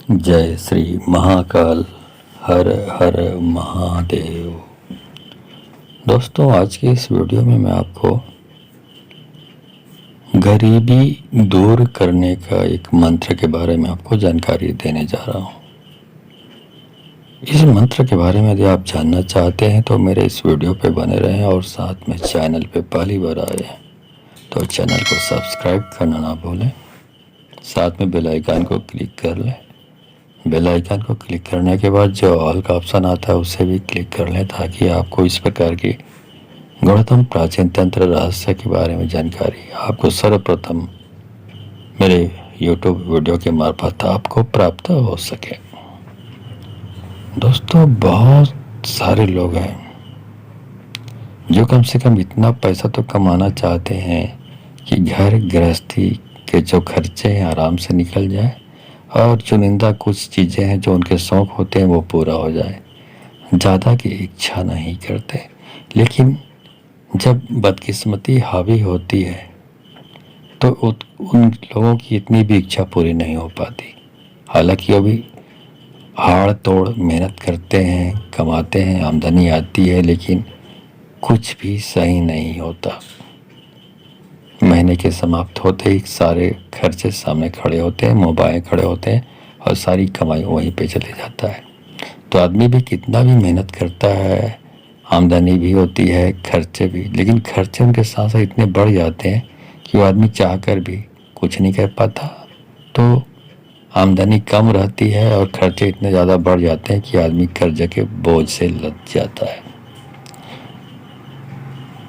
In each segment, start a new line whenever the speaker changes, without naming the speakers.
जय श्री महाकाल। हर हर महादेव। दोस्तों, आज के इस वीडियो में मैं आपको गरीबी दूर करने का एक मंत्र के बारे में आपको जानकारी देने जा रहा हूँ। इस मंत्र के बारे में यदि आप जानना चाहते हैं तो मेरे इस वीडियो पे बने रहें, और साथ में चैनल पे पहली बार आए हैं तो चैनल को सब्सक्राइब करना ना भूलें। साथ में बेल आइकन को क्लिक कर लें। बेल आइकन को क्लिक करने के बाद जो ऑल का ऑप्शन आता है उसे भी क्लिक कर लें, ताकि आपको इस प्रकार की गौतम प्राचीन तंत्र रहस्य के बारे में जानकारी आपको सर्वप्रथम मेरे YouTube वीडियो के मार्फत आपको प्राप्त हो सके। दोस्तों, बहुत सारे लोग हैं जो कम से कम इतना पैसा तो कमाना चाहते हैं कि घर गृहस्थी के जो खर्चे हैं आराम से निकल जाए, और चुनिंदा कुछ चीज़ें हैं जो उनके शौक़ होते हैं वो पूरा हो जाए। ज़्यादा की इच्छा नहीं करते, लेकिन जब बदकिस्मती हावी होती है तो उन लोगों की इतनी भी इच्छा पूरी नहीं हो पाती। हालांकि वो भी हाड़ तोड़ मेहनत करते हैं, कमाते हैं, आमदनी आती है, लेकिन कुछ भी सही नहीं होता। महीने के समाप्त होते ही सारे खर्चे सामने खड़े होते हैं, मोबाइल खड़े होते हैं, और सारी कमाई वहीं पे चले जाता है। तो आदमी भी कितना भी मेहनत करता है, आमदनी भी होती है, खर्चे भी, लेकिन खर्चे उनके साथ साथ इतने बढ़ जाते हैं कि वो आदमी चाह कर भी कुछ नहीं कर पाता। तो आमदनी कम रहती है और खर्चे इतने ज़्यादा बढ़ जाते हैं कि आदमी कर्ज के बोझ से लद जाता है।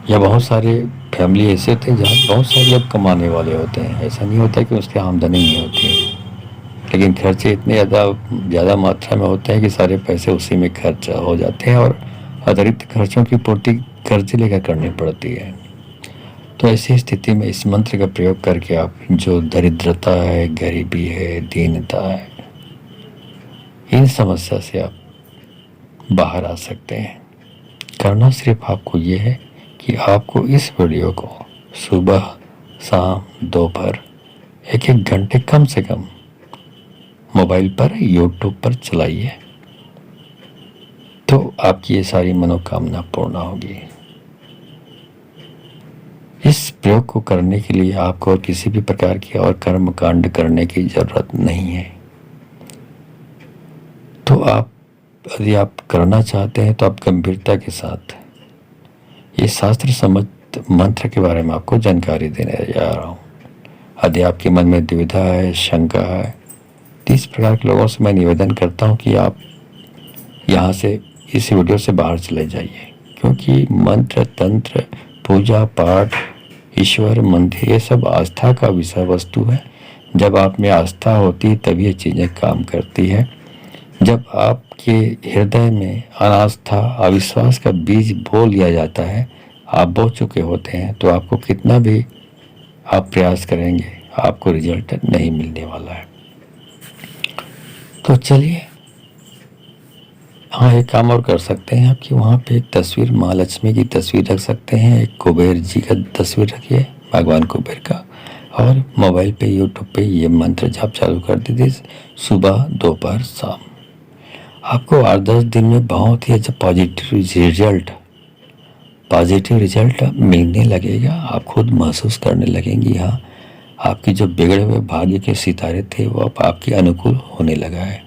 या बहुत सारे फैमिली ऐसे थे जहाँ बहुत सारे लोग कमाने वाले होते हैं। ऐसा नहीं होता कि उसकी आमदनी नहीं होती है, लेकिन खर्चे इतने ज़्यादा मात्रा में होते हैं कि सारे पैसे उसी में खर्च हो जाते हैं, और अतिरिक्त खर्चों की पूर्ति कर्ज लेकर करनी पड़ती है। तो ऐसी स्थिति में इस मंत्र का प्रयोग करके आप जो दरिद्रता है, गरीबी है, दीनता है, इन समस्या से आप बाहर आ सकते हैं। करना सिर्फ आपको ये है कि आपको इस वीडियो को सुबह, शाम, दोपहर 1-1 घंटे कम से कम मोबाइल पर, YouTube पर चलाइए, तो आपकी ये सारी मनोकामना पूर्ण होगी। इस प्रयोग को करने के लिए आपको किसी भी प्रकार की और कर्म कांड करने की जरूरत नहीं है। तो यदि आप करना चाहते हैं तो आप गंभीरता के साथ ये शास्त्र सम्मत मंत्र के बारे में आपको जानकारी देने जा रहा हूँ। यदि आपके मन में दुविधा है, शंका है, तो इस प्रकार के लोगों से मैं निवेदन करता हूँ कि आप यहाँ से, इस वीडियो से बाहर चले जाइए, क्योंकि मंत्र, तंत्र, पूजा पाठ, ईश्वर, मंदिर, ये सब आस्था का विषय वस्तु है। जब आप में आस्था होती है तभी ये चीज़ें काम करती है। जब आपके हृदय में अनास्था, अविश्वास का बीज बो लिया जाता है, आप बो चुके होते हैं, तो आपको कितना भी आप प्रयास करेंगे आपको रिजल्ट नहीं मिलने वाला है। तो चलिए, हाँ, एक काम और कर सकते हैं आप कि वहाँ पे एक तस्वीर, माँ लक्ष्मी की तस्वीर रख सकते हैं, एक कुबेर जी का तस्वीर रखिए, भगवान कुबेर का, और मोबाइल पे, यूट्यूब पे ये मंत्र जाप चालू कर दीजिए सुबह, दोपहर, शाम। आपको 8-10 दिन में बहुत ही अच्छा पॉजिटिव रिजल्ट मिलने लगेगा। आप खुद महसूस करने लगेंगी, हाँ, आपके जो बिगड़े हुए भाग्य के सितारे थे वो अब आपके अनुकूल होने लगा है।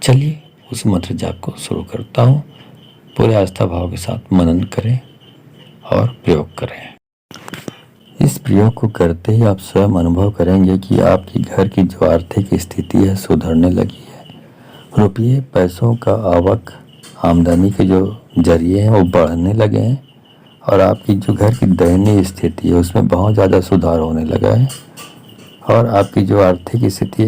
चलिए, उस मंत्र जाप को शुरू करता हूँ। पूरे आस्था भाव के साथ मनन करें और प्रयोग करें। इस प्रयोग को करते ही आप स्वयं अनुभव करेंगे कि आपके घर की जो आर्थिक स्थिति है सुधरने लगी है। रुपये पैसों का आवक, आमदनी के जो जरिए हैं वो बढ़ने लगे हैं, और आपकी जो घर की दयनीय स्थिति है उसमें बहुत ज़्यादा सुधार होने लगा है। और आपकी जो आर्थिक स्थिति,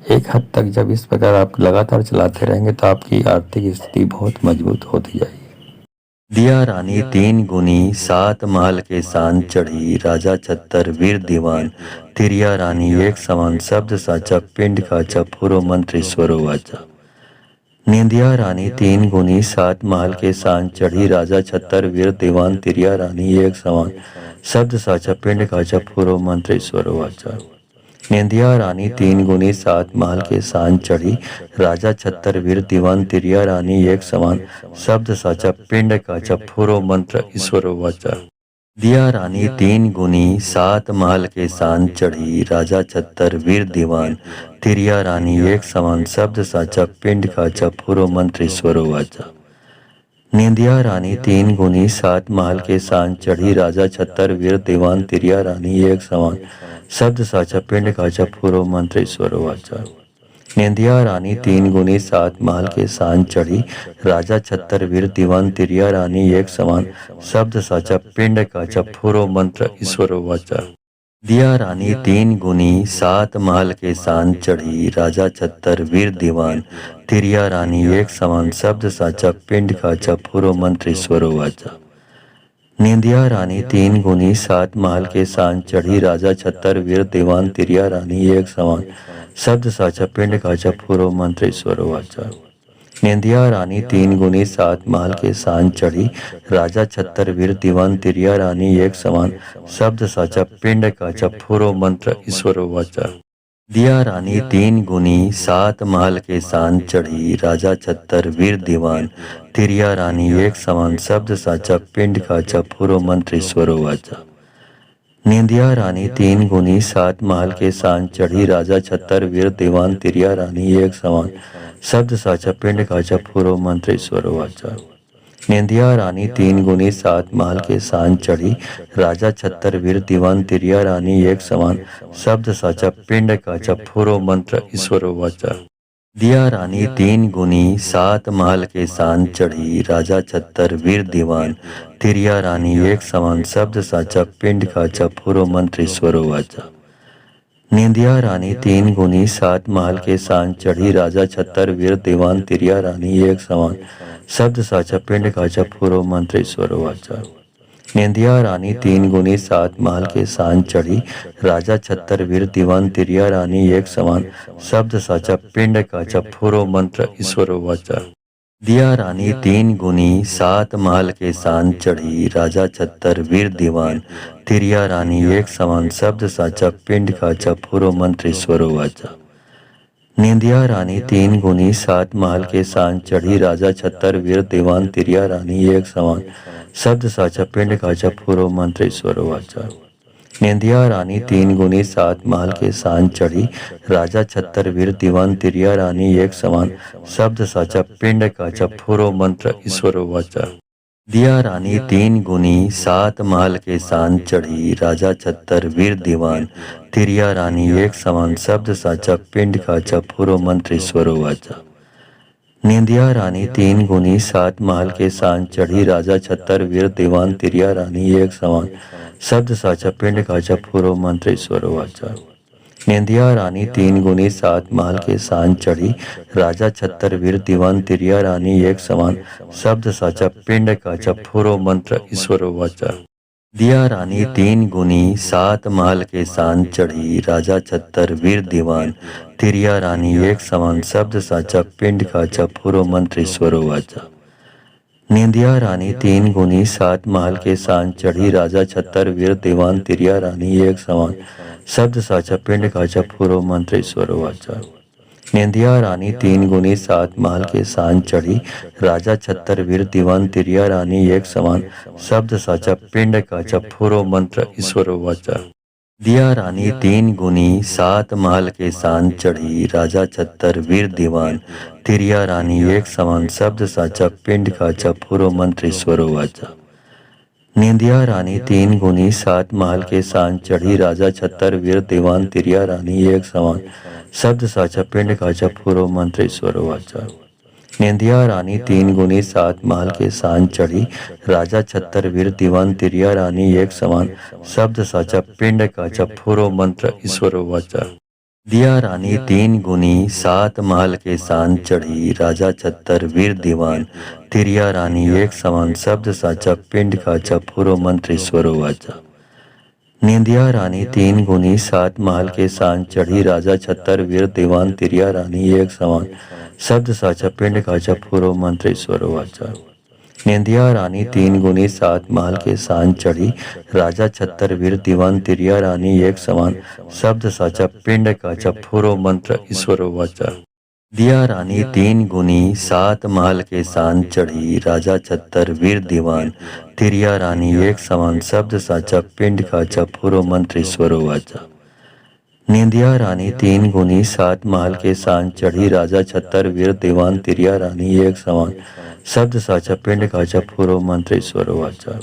एक हद तक जब इस प्रकार आप लगातार चलाते रहेंगे तो आपकी आर्थिक स्थिति बहुत मजबूत होती जाएगी। दिया रानी 3 गुनी, 7 महल के सान चढ़ी, राजा 76 वीर दीवान, तिरिया रानी एक समान, शब्द साचा पिंड काचा, पूर्व मंत्र ईश्वरो वाचा। निंदिया रानी 3 गुनी, 7 महल के सान चढ़ी, राजा 76 वीर दीवान, तिरिया रानी एक समान, शब्द साचा पिंड काचा, पूर्व मंत्र ईश्वरो वाचा। निंदिया रानी तीन गुनी सात महल के सान चढ़ी, राजा छत्तर वीर दीवान तिरिया रानी एक समान, शब्द साचा पिंड काचा फुरो मंत्र ईश्वर वाचा। दिया रानी तीन गुनी सात महल के सान चढ़ी, राजा छत्तर वीर दीवान तिरिया रानी एक समान, शब्द साचा पिंड काचा फुरो मंत्र ईश्वर वाचा। निंदिया रानी तीन गुनी सात महल के सान चढ़ी, राजा छत्तर वीर दीवान तिरिया रानी एक समान, शब्द साचा पिंड काचा फुरो मंत्र ईश्वर वाचा। निंदिया रानी तीन गुनी सात महल के सान चढ़ी, राजा छत्तर वीर दीवान तिरिया रानी एक समान, शब्द साचा पिंड काचा फुरो मंत्र ईश्वर वाचा। दिया रानी तीन गुनी सात महल के सान चढ़ी, राजा छत्तर वीर दीवान तिरिया रानी एक समान, शब्द साचा पिंड काचा फुरो मंत्र ईश्वर वाचा। निंदिया रानी तीन गुनी सात महल के सान चढ़ी, राजा छत्तर वीर दीवान तिरिया रानी एक समान, शब्द साचा पिंड काचा फुरो मंत्र ईश्वर वाचा। निंदिया रानी तीन गुनी सात महल के सान चढ़ी, राजा छत्तर वीर दीवान तिरिया रानी एक समान, शब्द साचा पिंड काचा फुरो मंत्र ईश्वर वाचा। दिया रानी तीन गुनी सात महल के सान चढ़ी, राजा छत्तर वीर दीवान तिरिया रानी एक समान, शब्द साचा पिंड काचा फुरो मंत्र ईश्वर वाचा। निंदिया रानी तीन गुनी सात महल के सान चढ़ी, राजा छत्तर वीर दीवान तिरिया रानी एक समान, शब्द साचा पिंड काचा फुरो मंत्र ईश्वर वाचा। निंदिया रानी तीन गुनी सात महल के सान चढ़ी, राजा छत्तर वीर दीवान तिरिया रानी एक समान, शब्द साचा पिंड काचा फुरो मंत्र ईश्वर वाचा। दिया रानी तीन गुनी सात महल के सान चढ़ी, राजा छत्तर वीर दीवान तिरिया रानी एक समान, शब्द साचा पिंड काचा फुरो मंत्र ईश्वर वाचा। निंदिया रानी तीन गुनी सात महल के सान चढ़ी, राजा छत्तर वीर दीवान तिरिया रानी एक समान, शब्द साचा पिंड काचा फुरो मंत्र ईश्वर वाचा। निंदिया रानी तीन गुनी सात महल के सान चढ़ी, राजा छत्तर वीर दीवान तिरिया रानी एक समान, शब्द साचा पिंड काचा फुरो मंत्र ईश्वर वाचा। दिया रानी तीन गुनी सात महल के सान चढ़ी, राजा छत्तर वीर दीवान तिरिया रानी एक समान, शब्द साचा पिंड काचा फुरो मंत्र ईश्वर वाचा। निंदिया रानी तीन गुनी सात महल के सान चढ़ी, राजा छत्तर वीर दीवान तिरिया रानी एक समान, शब्द साचा पिंड काचा फुरो मंत्र ईश्वर वाचा। निंदिया रानी तीन गुनी सात महल के सान चढ़ी, राजा छत्तर वीर दीवान तिरिया रानी एक समान, शब्द साचा पिंड काचा फुरो मंत्र ईश्वर वाचा। दिया रानी तीन गुनी सात महल के सान चढ़ी, राजा छत्तर वीर दीवान तिरिया रानी एक समान, शब्द साचा पिंड काचा फुरो मंत्र ईश्वर वाचा। निंदिया रानी तीन गुनी सात महल के सान चढ़ी, राजा छत्तर वीर दीवान तिरिया रानी एक समान, शब्द साचा पिंड काचा फुरो मंत्र ईश्वर वाचा। निंदिया रानी तीन गुनी सात महल के सान चढ़ी, राजा छत्तर वीर दीवान तिरिया रानी एक समान, शब्द साचा पिंड काचा फुरो मंत्र ईश्वर वाचा। दिया रानी तीन गुनी सात महल के सान चढ़ी, राजा छत्तर वीर दीवान तिरिया रानी एक समान, शब्द साचा पिंड काचा फुरो मंत्र ईश्वर वाचा। निंदिया रानी तीन गुनी सात महल के सान चढ़ी, राजा छत्तर वीर दीवान तिरिया रानी एक समान, शब्द साचा पिंड काचा फुरो मंत्र ईश्वर वाचा। निंदिया रानी तीन गुनी सात महल के सान चढ़ी, राजा छत्तर वीर दीवान तिरिया रानी एक समान, शब्द साचा पिंड काचा फुरो मंत्र ईश्वर वाचा। दिया रानी तीन गुनी सात महल के सान चढ़ी, राजा छत्तर वीर दीवान तिरिया रानी एक समान, शब्द साचा पिंड काचा फुरो मंत्र ईश्वर वाचा। निंदिया रानी तीन गुनी सात महल के सान चढ़ी, राजा छत्तर वीर दीवान तिरिया रानी एक समान, शब्द साचा पिंड काचा फुरो मंत्र ईश्वर वाचा। निंदिया रानी तीन गुनी सात महल के सान चढ़ी, राजा छत्तर वीर दीवान तिरिया रानी एक समान, शब्द साचा पिंड काचा फुरो मंत्र ईश्वर वाचा। दिया रानी तीन गुनी सात महल के सान चढ़ी, राजा छत्तर वीर दीवान तिरिया रानी एक समान, शब्द साचा पिंड काचा फुरो मंत्र ईश्वर वाचा। निंदिया रानी तीन गुनी सात महल के सान चढ़ी, राजा छत्तर वीर दीवान तिरिया रानी एक समान, शब्द साचा पिंड काचा फुरो मंत्र ईश्वर वाचा। निंदिया रानी तीन गुनी सात महल के सान चढ़ी, राजा छत्तर वीर दीवान तिरिया रानी एक समान, शब्द साचा पिंड काचा फुरो मंत्र ईश्वर वाचा। दिया रानी तीन गुनी सात महल के सान चढ़ी, राजा छत्तर वीर दीवान तिरिया रानी एक समान, शब्द साचा पिंड काचा फुरो मंत्र ईश्वर वाचा। निंदिया रानी तीन गुनी सात महल के सान चढ़ी, राजा छत्तर वीर दीवान तिरिया रानी एक समान, शब्द साचा पिंड काचा फुरो मंत्र ईश्वर वाचा।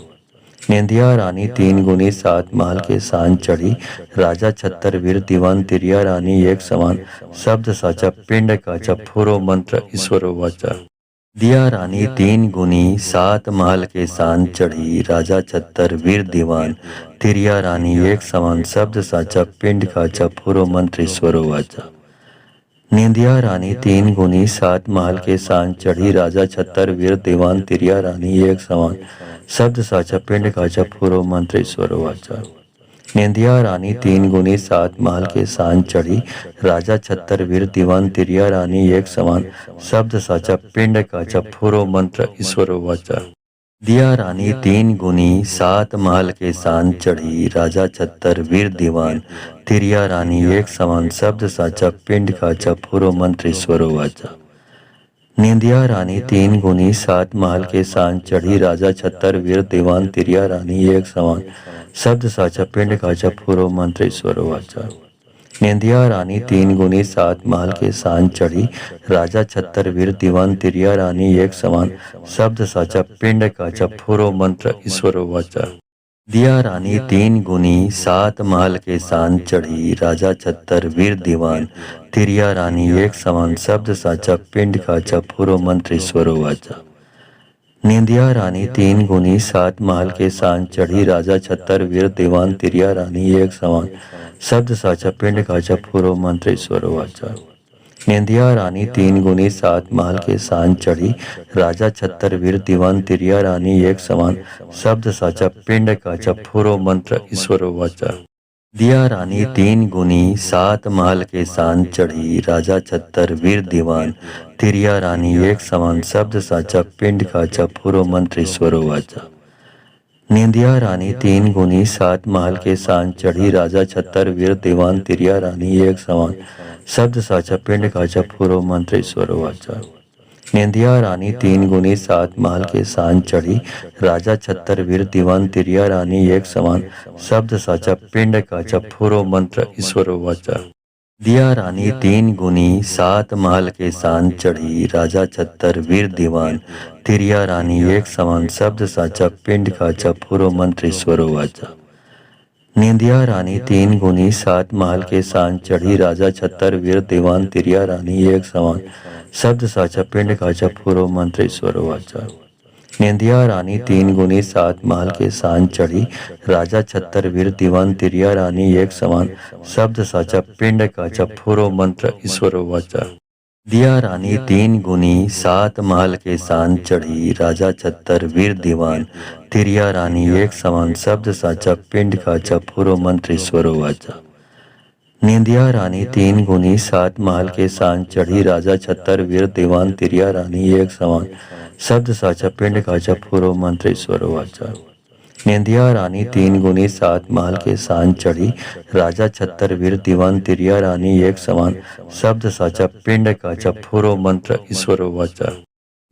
निंदिया रानी तीन गुनी सात महल के सान चढ़ी, राजा छत्तर वीर दीवान तिरिया रानी एक समान, शब्द साचा पिंड काचा फुरो मंत्र ईश्वर वाचा। दिया रानी तीन गुनी सात महल के सान चढ़ी, राजा छत्तर वीर दीवान तिरिया रानी एक समान, शब्द साचा पिंड काचा फुरो मंत्र ईश्वर वाचा। निंदिया रानी तीन गुनी सात महल के सान चढ़ी, राजा छत्तर वीर दीवान तिरिया रानी एक समान, शब्द साचा पिंड काचा फुरो मंत्र ईश्वर वाचा। निंदिया रानी तीन गुनी सात महल के सान चढ़ी, राजा छत्तर वीर दीवान तिरिया रानी एक समान, शब्द साचा पिंड काचा फुरो मंत्र ईश्वर वाचा। दिया रानी तीन गुनी सात महल के सान चढ़ी, राजा छत्तर वीर दीवान तिरिया रानी एक समान, शब्द साचा पिंड काचा फुरो मंत्र ईश्वर वाचा। निंदिया रानी तीन गुनी सात महल के सान चढ़ी, राजा छत्तर वीर दीवान तिरिया रानी एक समान, शब्द साचा पिंड काचा फुरो मंत्र ईश्वर वाचा। निंदिया रानी तीन गुनी सात महल के सान चढ़ी, राजा छत्तर वीर दीवान तिरिया रानी एक समान, शब्द साचा पिंड काचा फुरो मंत्र ईश्वर वाचा। दिया रानी तीन गुनी सात महल के सान चढ़ी, राजा छत्तर वीर दीवान तिरिया रानी एक समान, शब्द साचा पिंड काचा फुरो मंत्र ईश्वर वाचा। निंदिया रानी तीन गुनी सात महल के सान चढ़ी, राजा छत्तर वीर दीवान तिरिया रानी एक समान, शब्द साचा पिंड काचा फुरो मंत्र ईश्वर वाचा। निंदिया रानी तीन गुनी सात महल के सान चढ़ी, राजा छत्तर वीर दीवान तिरिया रानी एक समान, शब्द साचा पिंड काचा फुरो मंत्र ईश्वर वाचा। दिया रानी तीन गुनी सात महल के सान चढ़ी, राजा छत्तर वीर दीवान तिरिया रानी एक समान, शब्द साचा पिंड काचा फुरो मंत्र ईश्वर वाचा। निंदिया रानी तीन गुनी सात महल के सान चढ़ी, राजा छत्तर वीर दीवान तिरिया रानी एक समान, शब्द साचा पिंड काचा फुरो मंत्र ईश्वर वाचा। निंदिया रानी तीन गुनी सात महल के सान चढ़ी, राजा छत्तर वीर दीवान तिरिया रानी एक समान, शब्द साचा पिंड काचा फुरो मंत्र ईश्वर वाचा। दिया रानी तीन गुनी सात महल के सान चढ़ी, राजा छत्तर वीर दीवान तिरिया रानी एक समान, शब्द साचा पिंड काचा फुरो मंत्र ईश्वर वाचा। निंदिया रानी तीन गुनी सात महल के सान चढ़ी, राजा छत्तर वीर दीवान तिरिया रानी एक समान, शब्द साचा पिंड काचा फुरो मंत्र ईश्वर वाचा। निंदिया रानी तीन गुनी सात महल के सान चढ़ी, राजा छत्तर वीर दीवान तिरिया रानी एक समान, शब्द साचा पिंड काचा फुरो मंत्र ईश्वर वाचा। दिया रानी तीन गुनी सात महल के सान चढ़ी, राजा छत्तर वीर दीवान तिरिया रानी एक समान, शब्द साचा पिंड काचा फुरो मंत्र ईश्वर वाचा। निंदिया रानी तीन गुनी सात महल के सान चढ़ी, राजा छत्तर वीर दीवान तिरिया रानी एक समान, शब्द साचा पिंड काचा फुरो मंत्र ईश्वर वाचा। निंदिया रानी तीन गुनी सात महल के सान चढ़ी, राजा छत्तर वीर दीवान तिरिया रानी एक समान, शब्द साचा पिंड काचा फुरो मंत्र ईश्वर वाचा।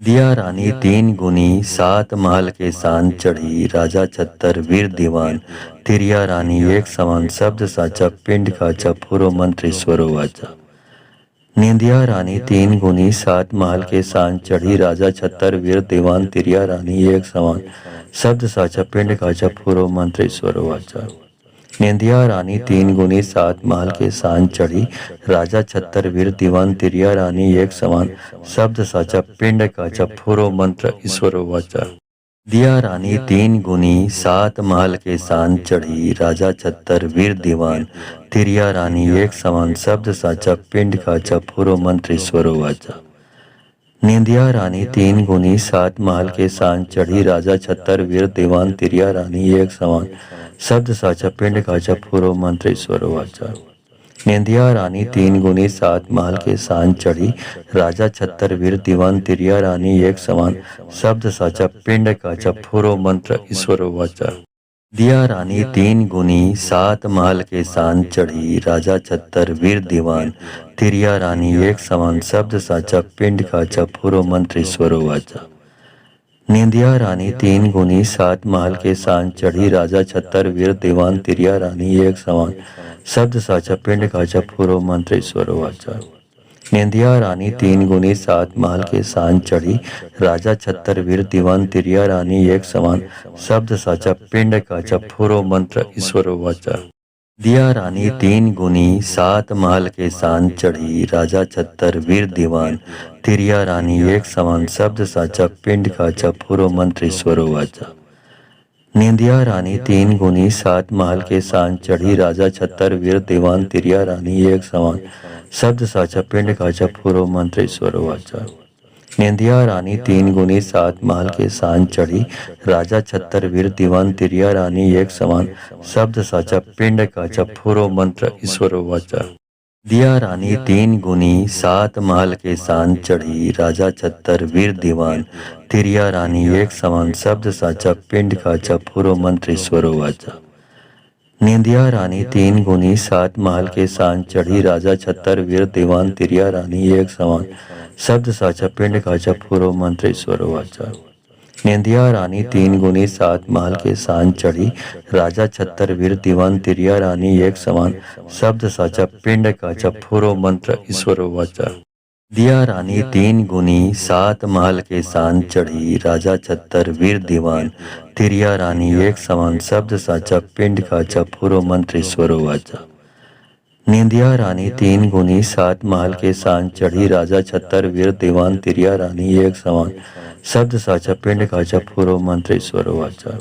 दिया रानी तीन गुनी सात महल के सान चढ़ी, राजा छत्तर वीर दीवान तिरिया रानी एक समान, शब्द साचा पिंड काचा फुरो मंत्र ईश्वर वाचा। निंदिया रानी तीन गुनी सात महल के सान चढ़ी, राजा छत्तर वीर दीवान तिरिया रानी एक समान, शब्द साचा पिंड काचा फुरो मंत्र ईश्वर वाचा। निंदिया रानी तीन गुनी सात महल के सान चढ़ी, राजा छत्तर वीर दीवान तिरिया रानी एक समान, शब्द साचा पिंड काचा फुरो मंत्र ईश्वर वाचा। दिया रानी तीन गुनी सात महल के सान चढ़ी, राजा छत्तर वीर दीवान तिरिया रानी एक समान, शब्द साचा पिंड काचा फुरो मंत्र ईश्वर वाचा। निंदिया रानी तीन गुनी सात महल के सान चढ़ी, राजा छत्तर वीर दीवान तिरिया रानी एक समान, शब्द साचा पिंड काचा फुरो मंत्र ईश्वर वाचा। निंदिया रानी तीन गुनी सात महल के सान चढ़ी, राजा छत्तर वीर दीवान तिरिया रानी एक समान, शब्द साचा पिंड काचा फुरो मंत्र ईश्वर वाचा। दिया रानी तीन गुनी सात महल के सान चढ़ी, राजा छत्तर वीर दीवान तिरिया रानी एक समान, शब्द साचा पिंड काचा फुरो मंत्र ईश्वर वाचा। निंदिया रानी तीन गुनी सात महल के सान चढ़ी, राजा छत्तर वीर दीवान तिरिया रानी एक समान, शब्द साचा पिंड काचा फुरो मंत्र ईश्वर वाचा। निंदिया रानी तीन गुनी सात महल के सान चढ़ी, राजा छत्तर वीर दीवान तिरिया रानी एक समान, शब्द साचा पिंड काचा फुरो मंत्र ईश्वर वाचा। दिया रानी तीन गुनी सात महल के सान चढ़ी, राजा छत्तर वीर दीवान तिरिया रानी एक समान, शब्द साचा पिंड काचा फुरो मंत्र ईश्वर वाचा। निंदिया रानी तीन गुनी सात महल के सान चढ़ी, राजा छत्तर वीर दीवान तिरिया रानी एक समान, शब्द साचा पिंड काचा फुरो मंत्र ईश्वर वाचा। निंदिया रानी तीन गुनी सात महल के सान चढ़ी, राजा छत्तर वीर दीवान तिरिया रानी एक समान, शब्द साचा पिंड काचा फुरो मंत्र ईश्वर वाचा। दिया रानी तीन गुनी सात महल के सान चढ़ी, राजा छत्तर वीर दीवान तिरिया रानी एक समान, शब्द साचा पिंड काचा फुरो मंत्र ईश्वर वाचा। निंदिया रानी तीन गुनी सात महल के सान चढ़ी, राजा छत्तर वीर दीवान तिरिया रानी एक समान, शब्द साचा पिंड काचा फुरो मंत्र ईश्वर वाचा। निंदिया रानी तीन गुनी सात महल के सान चढ़ी, राजा छत्तर वीर दीवान तिरिया रानी एक समान, शब्द साचा पिंड काचा फुरो मंत्र ईश्वर वाचा। दिया रानी तीन गुनी सात महल के सान चढ़ी, राजा छत्तर वीर दीवान तिरिया रानी एक समान, शब्द साचा पिंड काचा फुरो मंत्र ईश्वर वाचा। निंदिया रानी तीन गुनी सात महल के सान चढ़ी, राजा छत्तर वीर दीवान तिरिया रानी एक समान, शब्द साचा पिंड काचा फुरो मंत्र ईश्वर वाचा।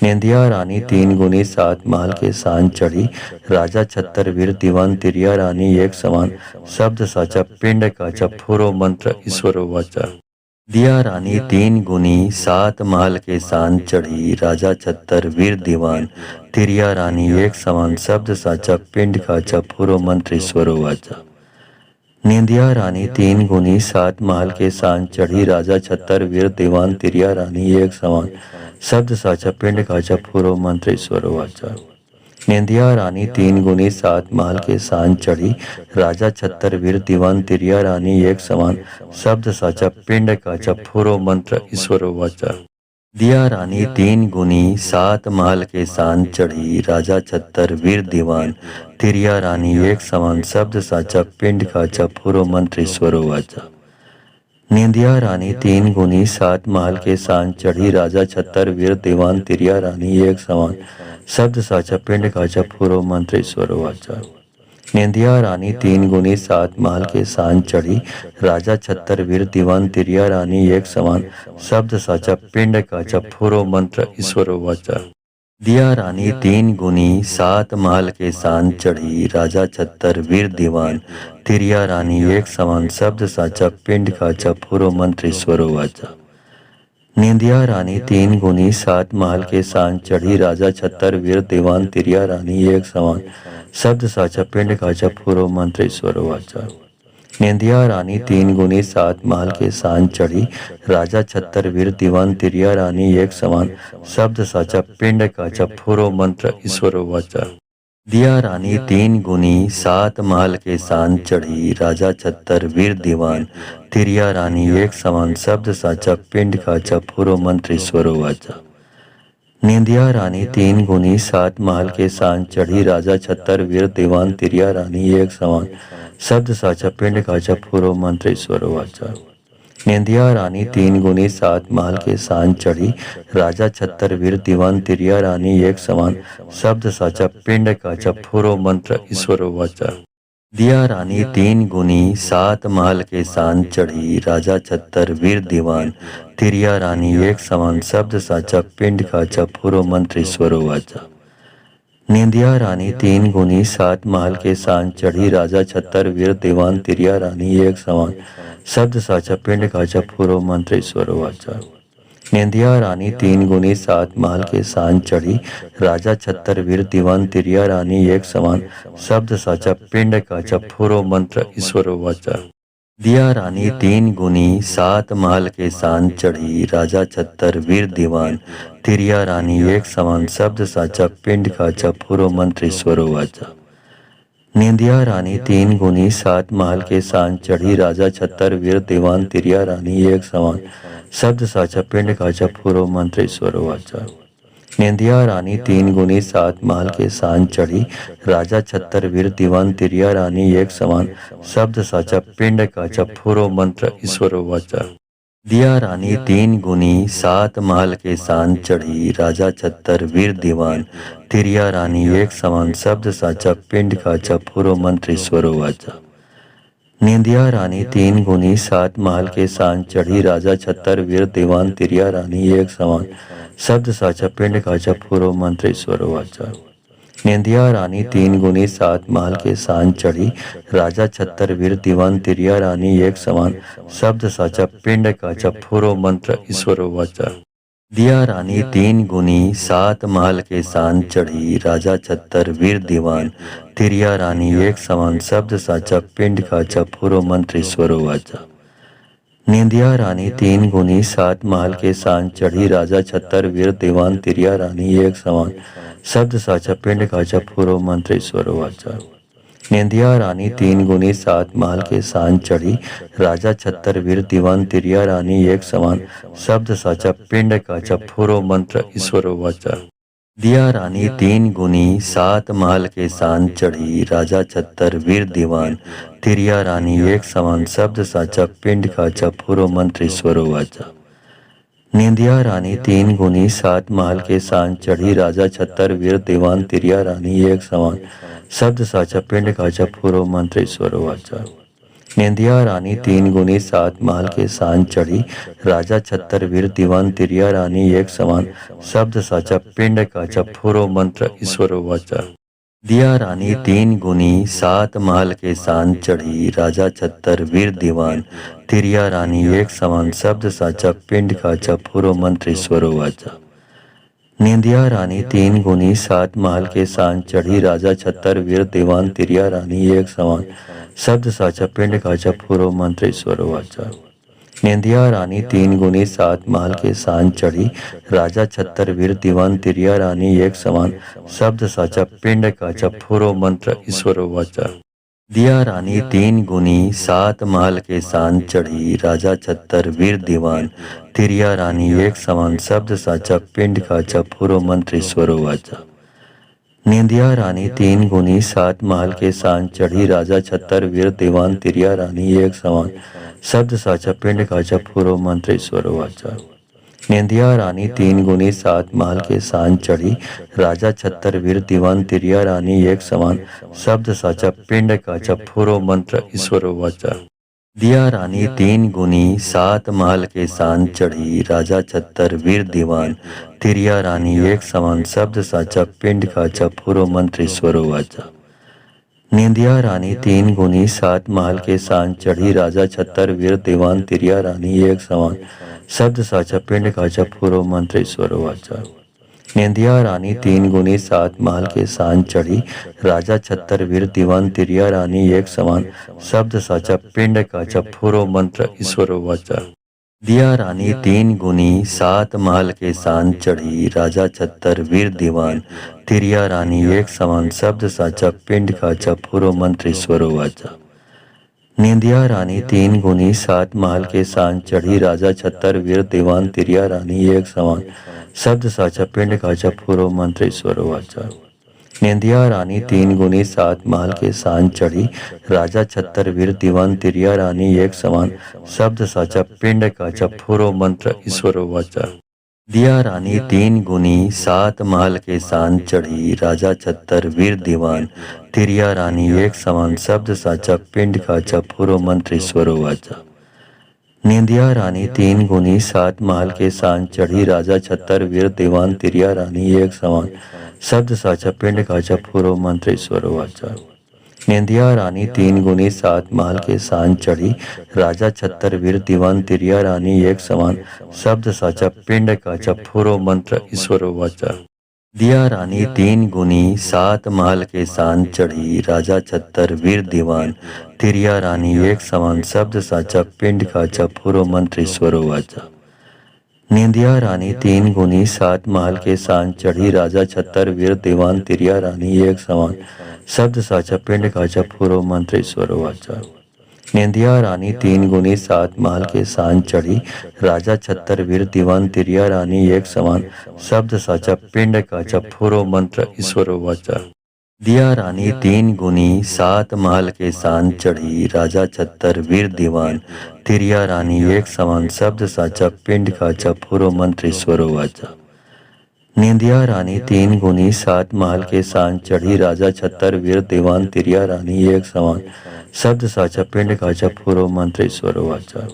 निंदिया रानी तीन गुनी सात महल के सान चढ़ी, राजा छत्तर वीर दीवान तिरिया रानी एक समान, शब्द साचा पिंड काचा फुरो मंत्र ईश्वर वाचा। दिया रानी तीन गुनी सात महल के सान चढ़ी, राजा छत्तर वीर दीवान तिरिया रानी एक समान, शब्द साचा पिंड काचा फुरो मंत्र ईश्वर वाचा। निंदिया रानी तीन गुनी सात महल के सान चढ़ी, राजा छत्तर वीर दीवान तिरिया रानी एक समान, शब्द साचा पिंड काचा फुरो मंत्र ईश्वर वाचा। निंदिया रानी तीन गुनी सात महल के सान चढ़ी, राजा छत्तर वीर दीवान तिरिया रानी एक समान, शब्द साचा पिंड काचा फुरो मंत्र ईश्वर वाचा। दिया रानी तीन गुनी सात महल के सान चढ़ी, राजा छत्तर वीर दीवान तिरिया रानी एक समान, शब्द साचा पिंड काचा फुरो मंत्र ईश्वर वाचा। निंदिया रानी तीन गुनी सात महल के सान चढ़ी, राजा छत्तर वीर दीवान तिरिया रानी एक समान, शब्द साचा पिंड काचा फुरो मंत्र ईश्वर वाचा। निंदिया रानी तीन गुनी सात महल के सान चढ़ी, राजा छत्तर वीर दीवान तिरिया रानी एक समान, शब्द साचा पिंड काचा फुरो मंत्र ईश्वर वाचा। दिया रानी तीन गुनी सात महल के सान चढ़ी, राजा छत्तर वीर दीवान तिरिया रानी एक समान, शब्द साचा पिंड काचा फुरो मंत्र ईश्वर वाचा। निंदिया रानी तीन गुनी सात महल के सान चढ़ी, राजा छत्तर वीर दीवान तिरिया रानी एक समान, शब्द साचा पिंड काचा फुरो मंत्र ईश्वर वाचा। निंदिया रानी तीन गुनी सात महल के सान चढ़ी, राजा छत्तर वीर दीवान तिरिया रानी एक समान, शब्द साचा पिंड काचा फुरो मंत्र ईश्वर वाचा। दिया रानी तीन गुनी सात महल के सान चढ़ी, राजा छत्तर वीर दीवान तिरिया रानी एक समान, शब्द साचा पिंड काचा फुरो मंत्र ईश्वर वाचा। निंदिया रानी तीन गुनी सात महल के सान चढ़ी, राजा छत्तर वीर दीवान तिरिया रानी एक समान, शब्द साचा पिंड काचा फुरो मंत्र ईश्वर वाचा। निंदिया रानी तीन गुनी सात महल के सान चढ़ी, राजा छत्तर वीर दीवान तिरिया रानी एक समान, शब्द साचा पिंड काचा फुरो मंत्र ईश्वर वाचा। दिया रानी तीन गुनी सात महल के सान चढ़ी, राजा छत्तर वीर दीवान तिरिया रानी एक समान, शब्द साचा पिंड काचा फुरो मंत्र ईश्वर वाचा। निंदिया रानी तीन गुनी सात महल के सान चढ़ी, राजा छत्तर वीर दीवान तिरिया रानी एक समान, शब्द साचा पिंड काचा फुरो मंत्र ईश्वर वाचा। निंदिया रानी तीन गुनी सात महल के सान चढ़ी, राजा छत्तर वीर दीवान तिरिया रानी एक समान, शब्द साचा पिंड काचा फुरो मंत्र ईश्वर वाचा। दिया रानी तीन गुनी सात महल के सान चढ़ी, राजा छत्तर वीर दीवान तिरिया रानी एक समान, शब्द साचा पिंड काचा फुरो मंत्र ईश्वर वाचा। निंदिया रानी तीन गुनी सात महल के सान चढ़ी, राजा छत्तर वीर दीवान तिरिया रानी एक समान, शब्द साचा पिंड काचा फुरो मंत्र ईश्वर वाचा। निंदिया रानी तीन गुनी सात महल के सान चढ़ी, राजा छत्तर वीर दीवान तिरिया रानी एक समान, शब्द साचा पिंड काचा फुरो मंत्र ईश्वर वाचा। दिया रानी तीन गुनी सात महल के सान चढ़ी, राजा छत्तर वीर दीवान तिरिया रानी एक समान, शब्द साचा पिंड काचा फुरो मंत्र ईश्वर वाचा। निंदिया रानी तीन गुनी सात महल के सान चढ़ी, राजा छत्तर वीर दीवान तिरिया रानी एक समान, शब्द साचा पिंड काचा फुरो मंत्र ईश्वर वाचा। निंदिया रानी तीन गुनी सात महल के सान चढ़ी, राजा छत्तर वीर दीवान तिरिया रानी एक समान, शब्द साचा पिंड काचा फुरो मंत्र ईश्वर वाचा। दिया रानी तीन गुनी सात महल के सान चढ़ी, राजा छत्तर वीर दीवान तिरिया रानी एक समान, शब्द साचा पिंड काचा फुरो मंत्र ईश्वर वाचा। निंदिया रानी तीन गुनी सात महल के सान चढ़ी, राजा छत्तर वीर दीवान तिरिया रानी एक समान, शब्द साचा पिंड काचा फुरो मंत्र ईश्वर वाचा। निंदिया रानी तीन गुनी सात महल के सान चढ़ी, राजा छत्तर वीर दीवान तिरिया रानी एक समान, शब्द साचा पिंड काचा फुरो मंत्र ईश्वर वाचा। दिया रानी तीन गुनी सात महल के सान चढ़ी, राजा छत्तर वीर दीवान तिरिया रानी एक समान, शब्द साचा पिंड काचा फुरो मंत्र ईश्वर वाचा। निंदिया रानी तीन गुनी सात महल के सान चढ़ी, राजा छत्तर वीर दीवान तिरिया रानी एक समान, शब्द साचा पिंड काचा फुरो मंत्र ईश्वर वाचा। निंदिया रानी तीन गुनी सात महल के सान चढ़ी, राजा छत्तर वीर दीवान तिरिया रानी एक समान, शब्द साचा पिंड काचा फुरो मंत्र ईश्वर वाचा। दिया रानी तीन गुनी सात महल के सान चढ़ी, राजा छत्तर वीर दीवान तिरिया रानी एक समान, शब्द साचा पिंड काचा फुरो मंत्र ईश्वर वाचा। निंदिया रानी तीन गुनी सात महल के सान चढ़ी, राजा छत्तर वीर दीवान तिरिया रानी एक समान, शब्द साचा पिंड काचा फुरो मंत्र ईश्वर वाचा। निंदिया रानी तीन गुनी सात महल के सान चढ़ी, राजा छत्तर वीर दीवान तिरिया रानी एक समान, शब्द साचा पिंड काचा फुरो मंत्र ईश्वर वाचा। दिया रानी तीन गुनी सात महल के सान चढ़ी, राजा छत्तर वीर दीवान तिरिया रानी एक समान, शब्द साचा पिंड काचा फुरो मंत्र ईश्वर वाचा। निंदिया रानी तीन गुनी सात महल के सान चढ़ी, राजा छत्तर वीर दीवान तिरिया रानी एक समान, शब्द साचा पिंड काचा फुरो मंत्र ईश्वर वाचा। निंदिया रानी तीन गुनी सात महल के सान चढ़ी, राजा छत्तर वीर दीवान तिरिया रानी एक समान, शब्द साचा पिंड काचा फुरो मंत्र ईश्वर वाचा। दिया रानी तीन गुनी सात महल के सान चढ़ी, राजा छत्तर वीर दीवान तिरिया रानी एक समान, शब्द साचा पिंड काचा फुरो मंत्र ईश्वर वाचा। निंदिया रानी तीन गुनी सात महल के सान चढ़ी, राजा छत्तर वीर दीवान तिरिया रानी एक समान, शब्द साचा पिंड काचा फुरो मंत्र ईश्वर वाचा। निंदिया रानी तीन गुनी सात महल के सान चढ़ी, राजा छत्तर वीर दीवान तिरिया रानी एक समान, शब्द साचा पिंड काचा फुरो मंत्र ईश्वर वाचा। दिया रानी तीन गुनी सात महल के सान चढ़ी, राजा छत्तर वीर दीवान तिरिया रानी एक समान, शब्द साचा पिंड काचा फुरो मंत्र ईश्वर वाचा। निंदिया रानी तीन गुनी सात महल के सान चढ़ी, राजा छत्तर वीर दीवान तिरिया रानी एक समान, शब्द साचा पिंड काचा फुरो मंत्र ईश्वर वाचा। निंदिया रानी तीन गुनी सात महल के सान चढ़ी, राजा छत्तर वीर दीवान तिरिया रानी एक समान, शब्द साचा पिंड काचा फुरो मंत्र ईश्वर वाचा। दिया रानी तीन गुनी सात महल के सान चढ़ी, राजा छत्तर वीर दीवान तिरिया रानी एक समान, शब्द साचा पिंड काचा फुरो मंत्र ईश्वर वाचा। निंदिया रानी तीन गुनी सात महल के सान चढ़ी, राजा छत्तर वीर दीवान तिरिया रानी एक समान, शब्द साचा पिंड काचा फुरो मंत्र ईश्वर वाचा। निंदिया रानी तीन गुनी सात महल के सान चढ़ी, राजा छत्तर वीर दीवान तिरिया रानी एक समान, शब्द साचा पिंड काचा फुरो मंत्र ईश्वर वाचा। दिया रानी तीन गुनी सात महल के सान चढ़ी, राजा छत्तर वीर दीवान तिरिया रानी एक समान, शब्द साचा पिंड काचा फुरो मंत्र ईश्वर वाचा। निंदिया रानी तीन गुनी सात महल के सान चढ़ी, राजा छत्तर वीर दीवान तिरिया रानी एक समान, शब्द साचा पिंड काचा फुरो मंत्र ईश्वर वाचा। निंदिया रानी तीन गुनी सात महल के सान चढ़ी, राजा छत्तर वीर दीवान तिरिया रानी एक समान, शब्द साचा पिंड काचा फुरो मंत्र ईश्वर वाचा। दिया रानी तीन गुनी सात महल के सान चढ़ी, राजा छत्तर वीर दीवान तिरिया रानी एक समान, शब्द साचा पिंड काचा फुरो मंत्र ईश्वर वाचा। निंदिया रानी तीन गुनी सात महल के सान चढ़ी, राजा छत्तर वीर दीवान तिरिया रानी एक समान, शब्द साचा पिंड काचा फुरो मंत्र ईश्वर वाचा।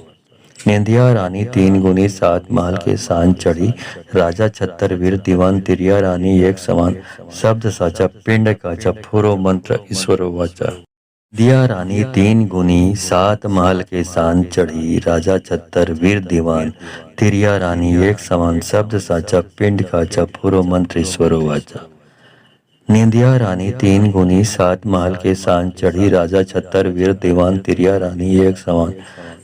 निंदिया रानी तीन गुनी सात महल के सान चढ़ी, राजा छत्तर वीर दीवान तिरिया रानी एक समान, शब्द साचा पिंड काचा फुरो मंत्र ईश्वर वाचा। दिया रानी तीन गुनी सात महल के सान चढ़ी, राजा छत्तर वीर दीवान तिरिया रानी एक समान, शब्द साचा पिंड काचा फुरो मंत्र ईश्वर वाचा। निंदिया रानी तीन गुनी सात महल के सान चढ़ी, राजा छत्तर वीर दीवान तिरिया रानी एक समान,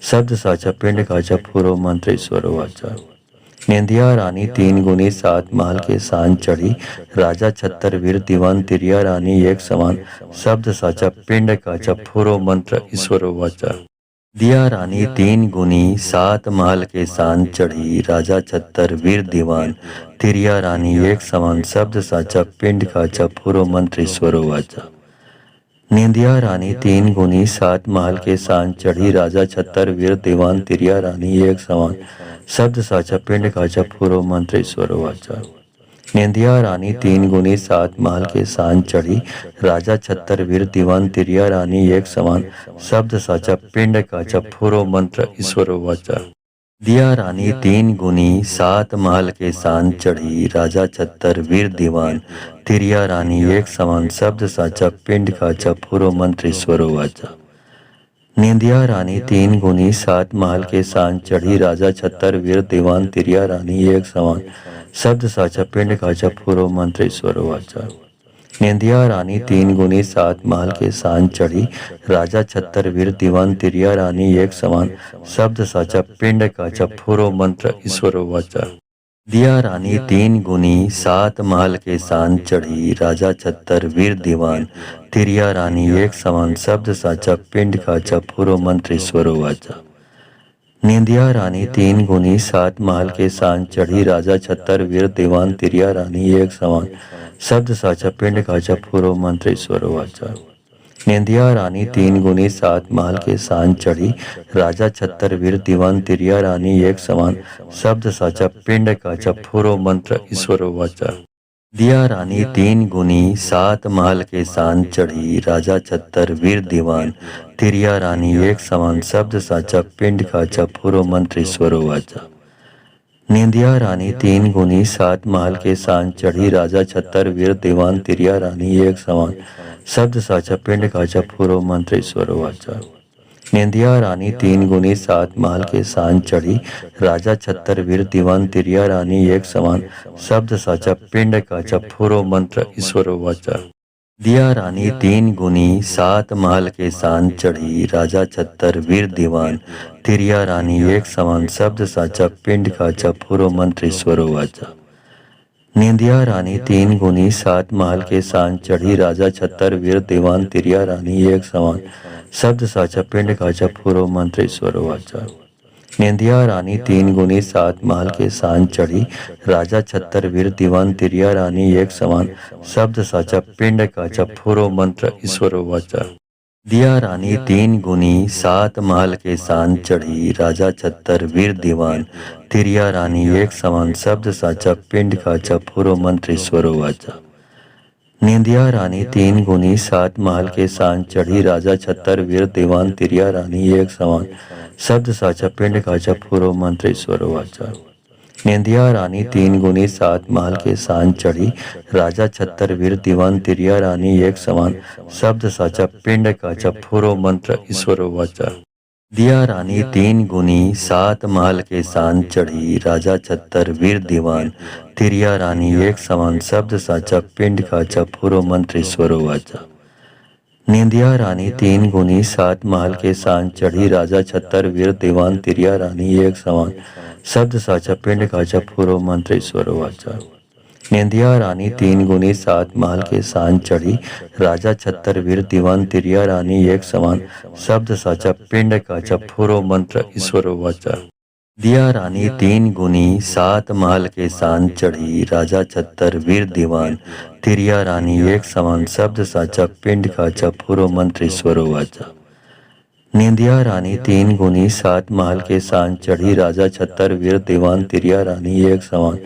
शब्द साचा पिंड काचा फुरो मंत्र ईश्वर वाचा। निंदिया रानी तीन गुनी सात महल के सान चढ़ी, राजा छत्तर वीर दीवान तिरिया रानी एक समान, शब्द साचा पिंड काचा फुरो मंत्र ईश्वर वाचा। दिया रानी तीन गुनी सात महल के सान चढ़ी, राजा छत्तर वीर दीवान तिरिया रानी एक समान, शब्द साचा पिंड काचा फुरो मंत्र ईश्वर वाचा। निंदिया रानी तीन गुनी सात महल के सान चढ़ी, राजा छत्तर वीर दीवान तिरिया रानी एक समान, शब्द साचा पिंड काचा फुरो मंत्र ईश्वर वाचा। निंदिया रानी तीन गुनी सात महल के सान चढ़ी, राजा छत्तर वीर दीवान तिरिया रानी एक समान, शब्द साचा पिंड काचा फुरो मंत्र ईश्वर वाचा। दिया रानी तीन गुनी सात महल के सान चढ़ी, राजा छत्तर वीर दीवान तिरिया रानी एक समान, शब्द साचा पिंड काचा फुरो मंत्र ईश्वर वाचा। निंदिया रानी तीन गुनी सात महल के सान चढ़ी, राजा छत्तर वीर दीवान तिरिया रानी एक समान, शब्द साचा पिंड काचा फुरो मंत्र ईश्वर वाचा। निंदिया रानी तीन गुनी सात महल के सान चढ़ी, राजा छत्तर वीर दीवान तिरिया रानी एक समान, शब्द साचा पिंड काचा फुरो मंत्र ईश्वर वाचा। दिया रानी तीन गुनी सात महल के सान चढ़ी, राजा छत्तर वीर दीवान तिरिया रानी एक समान, शब्द साचा पिंड काचा फुरो मंत्र ईश्वर वाचा। निंदिया रानी तीन गुनी सात महल के सान चढ़ी, राजा छत्तर वीर दीवान तिरिया रानी एक समान, शब्द साचा पिंड काचा फुरो मंत्र ईश्वर वाचा। निंदिया रानी तीन गुनी सात महल के सान चढ़ी, राजा छत्तर वीर दीवान तिरिया रानी एक समान, शब्द साचा पिंड काचा फुरो मंत्र ईश्वर वाचा। दिया रानी तीन गुनी सात महल के सान चढ़ी, राजा छत्तर वीर दीवान तिरिया रानी एक समान, शब्द साचा पिंड काचा फुरो मंत्र ईश्वर वाचा। निंदिया रानी तीन गुनी सात महल के सान चढ़ी, राजा छत्तर वीर दीवान तिरिया रानी एक समान, शब्द साचा पिंड काचा फुरो मंत्र ईश्वर वाचा। निंदिया रानी तीन गुनी सात महल के सान चढ़ी, राजा छत्तर वीर दीवान तिरिया रानी एक समान, शब्द साचा पिंड काचा फुरो मंत्र ईश्वर वाचा। दिया रानी तीन गुनी सात महल के सान चढ़ी, राजा छत्तर वीर दीवान तिरिया रानी एक समान, शब्द साचा पिंड काचा फुरो मंत्र ईश्वर वाचा। निंदिया रानी तीन गुनी सात महल के सान चढ़ी, राजा छत्तर वीर दीवान तिरिया रानी एक समान, शब्द साचा पिंड काचा फुरो मंत्र ईश्वर वाचा। निंदिया रानी तीन गुनी सात महल के सान चढ़ी, राजा छत्तर वीर दीवान तिरिया रानी एक समान, शब्द साचा पिंड काचा फुरो मंत्र ईश्वर वाचा। दिया रानी तीन गुनी सात महल के सान चढ़ी, राजा छत्तर वीर दीवान तिरिया रानी एक समान, शब्द साचा पिंड काचा फुरो मंत्र ईश्वर वाचा। निंदिया रानी तीन गुनी सात महल के सान चढ़ी, राजा छत्तर वीर दीवान तिरिया रानी एक समान, शब्द साचा पिंड काचा फुरो मंत्र ईश्वर वाचा। निंदिया रानी तीन गुनी सात महल के सान चढ़ी, राजा छत्तर वीर दीवान तिरिया रानी एक समान, शब्द साचा पिंड काचा फुरो मंत्र ईश्वर वाचा। दिया रानी तीन गुनी सात महल के सान चढ़ी, राजा छत्तर वीर दीवान तिरिया रानी एक समान, शब्द साचा पिंड काचा फुरो मंत्र ईश्वर वाचा। निंदिया रानी तीन गुनी सात महल के सान चढ़ी, राजा छत्तर वीर दीवान तिरिया रानी एक समान, शब्द साचा पिंड काचा फुरो मंत्र ईश्वर वाचा। निंदिया रानी तीन गुनी सात महल के सान चढ़ी, राजा छत्तर वीर दीवान तिरिया रानी एक समान, शब्द साचा पिंड काचा फुरो मंत्र ईश्वर वाचा। दिया रानी तीन गुनी सात महल के सान चढ़ी, राजा छत्तर वीर दीवान तिरिया रानी एक समान, शब्द साचा पिंड काचा फुरो मंत्र ईश्वर वाचा। निंदिया रानी तीन गुनी सात महल के सान चढ़ी, राजा छत्तर वीर दीवान तिरिया रानी एक समान,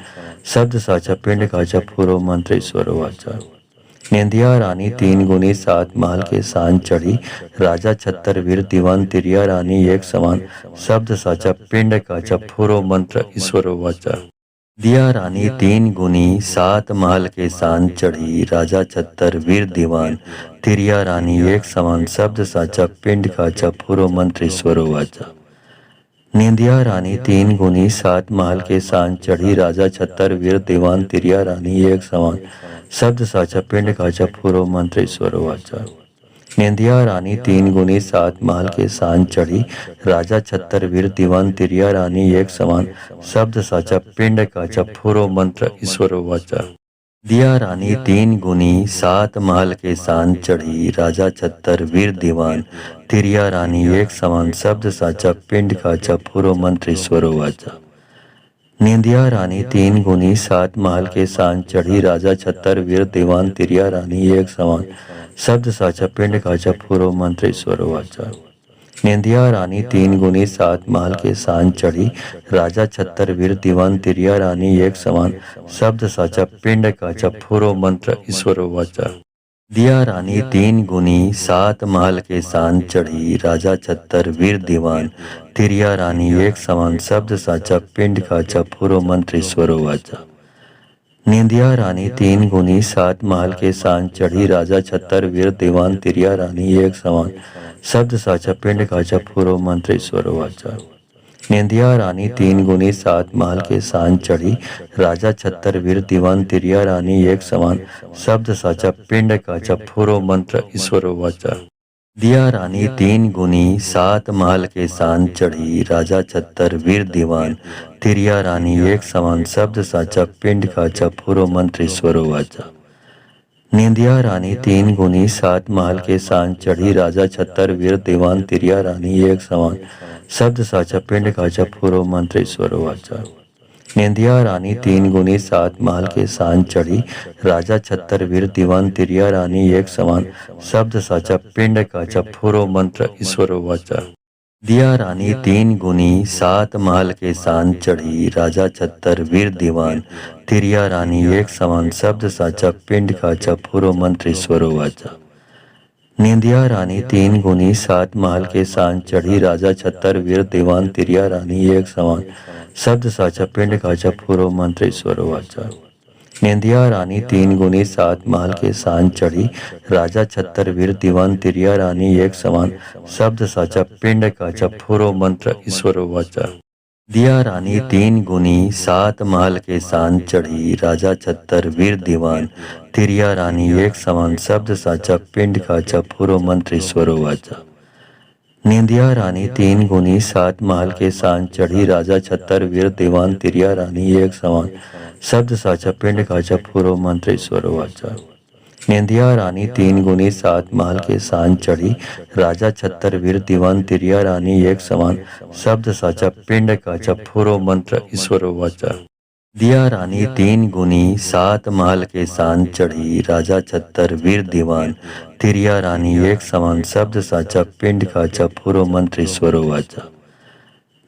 शब्द साचा पिंड काचा फुरो मंत्र ईश्वर वाचा। निंदिया रानी तीन गुनी सात महल के सान चढ़ी, राजा छत्तर वीर दीवान तिरिया रानी एक समान, शब्द साचा पिंड काचा फुरो मंत्र ईश्वर वाचा। दिया रानी तीन गुनी सात महल के सान चढ़ी, राजा छत्तर वीर दीवान तिरिया रानी एक समान, शब्द साचा पिंड काचा फुरो मंत्र ईश्वर वाचा। निंदिया रानी तीन गुनी सात महल के सान चढ़ी, राजा छत्तर वीर दीवान तिरिया रानी एक समान, शब्द साचा पिंड काचा फुरो मंत्र ईश्वर वाचा। निंदिया रानी तीन गुनी सात महल के सान चढ़ी, राजा छत्तर वीर दीवान तिरिया रानी एक समान, शब्द साचा पिंड काचा फुरो मंत्र ईश्वर वाचा। दिया रानी तीन गुनी सात महल के सान चढ़ी, राजा छत्तर वीर दीवान तिरिया रानी एक समान, शब्द साचा पिंड काचा फुरो मंत्र ईश्वर वाचा। निंदिया रानी तीन गुनी सात महल के सान चढ़ी, राजा छत्तर वीर दीवान तिरिया रानी एक समान, शब्द साचा पिंड काचा फुरो मंत्र ईश्वर वाचा। निंदिया रानी तीन गुनी सात महल के सान चढ़ी, राजा छत्तर वीर दीवान तिरिया रानी एक समान, शब्द साचा पिंड काचा फुरो मंत्र ईश्वर वाचा। दिया रानी तीन गुनी सात महल के सान चढ़ी, राजा छत्तर वीर दीवान तिरिया रानी एक समान, शब्द साचा पिंड काचा फुरो मंत्र ईश्वर वाचा। निंदिया रानी तीन गुनी सात महल के सान चढ़ी, राजा छत्तर वीर दीवान तिरिया रानी एक समान, शब्द साचा पिंड काचा फुरो मंत्र ईश्वर वाचा। निंदिया रानी तीन गुनी सात महल के सान चढ़ी, राजा छत्तर वीर दीवान तिरिया रानी एक समान, शब्द साचा पिंड काचा फुरो मंत्र ईश्वर वाचा। दिया रानी तीन गुनी सात महल के सान चढ़ी, राजा छत्तर वीर दीवान तिरिया रानी एक समान, शब्द साचा पिंड काचा फुरो मंत्र ईश्वर वाचा। निंदिया रानी तीन गुनी सात महल के सान चढ़ी, राजा छत्तर वीर दीवान तिरिया रानी एक समान, शब्द साचा पिंड काचा फुरो मंत्र ईश्वर वाचा। निंदिया रानी तीन गुनी सात महल के सान चढ़ी, राजा छत्तर वीर दीवान तिरिया रानी एक समान, शब्द साचा पिंड काचा फुरो मंत्र ईश्वर वाचा। दिया रानी तीन गुनी सात महल के सान चढ़ी, राजा छत्तर वीर दीवान तिरिया रानी एक समान, शब्द साचा पिंड काचा फुरो मंत्र ईश्वर वाचा। निंदिया रानी तीन गुनी सात महल के सान चढ़ी, राजा छत्तर वीर दीवान तिरिया रानी एक समान, शब्द साचा पिंड काचा फुरो मंत्र ईश्वर वाचा। निंदिया रानी तीन गुनी सात महल के सान चढ़ी, राजा छत्तर वीर दीवान तिरिया रानी एक समान, शब्द साचा पिंड काचा फुरो मंत्र ईश्वर वाचा। दिया रानी तीन गुनी सात महल के सान चढ़ी, राजा छत्तर वीर दीवान तिरिया रानी एक समान, शब्द साचा पिंड काचा फुरो मंत्र ईश्वर वाचा। निंदिया रानी तीन गुनी सात महल के सान चढ़ी, राजा छत्तर वीर दीवान तिरिया रानी एक समान, शब्द साचा पिंड काचा फुरो मंत्र ईश्वर वाचा। निंदिया रानी तीन गुनी सात महल के सान चढ़ी, राजा छत्तर वीर दीवान तिरिया रानी एक समान, शब्द साचा पिंड काचा फुरो मंत्र ईश्वर वाचा। दिया रानी तीन गुनी सात महल के सान चढ़ी, राजा छत्तर वीर दीवान तिरिया रानी एक समान, शब्द साचा पिंड काचा फुरो मंत्र ईश्वर वाचा।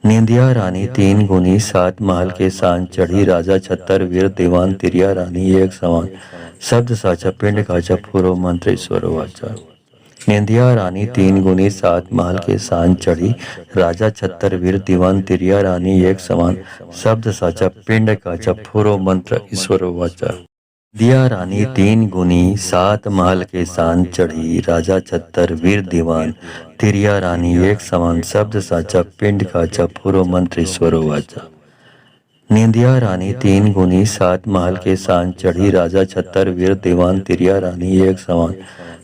निंदिया रानी तीन गुनी सात महल के सान चढ़ी, राजा छत्तर वीर दीवान तिरिया रानी एक समान, शब्द साचा पिंड काचा फुरो मंत्र ईश्वर वाचा। निंदिया रानी तीन गुनी सात महल के सान चढ़ी, राजा छत्तर वीर दीवान तिरिया रानी एक समान, शब्द साचा पिंड काचा फुरो मंत्र ईश्वर वाचा। दिया रानी तीन गुनी सात महल के सान चढ़ी, राजा छत्तर वीर दीवान तिरिया रानी एक समान, शब्द साचा पिंड काचा फुरो मंत्र ईश्वर वाचा। निंदिया रानी तीन गुनी सात महल के सान चढ़ी, राजा छत्तर वीर दीवान तिरिया रानी एक समान,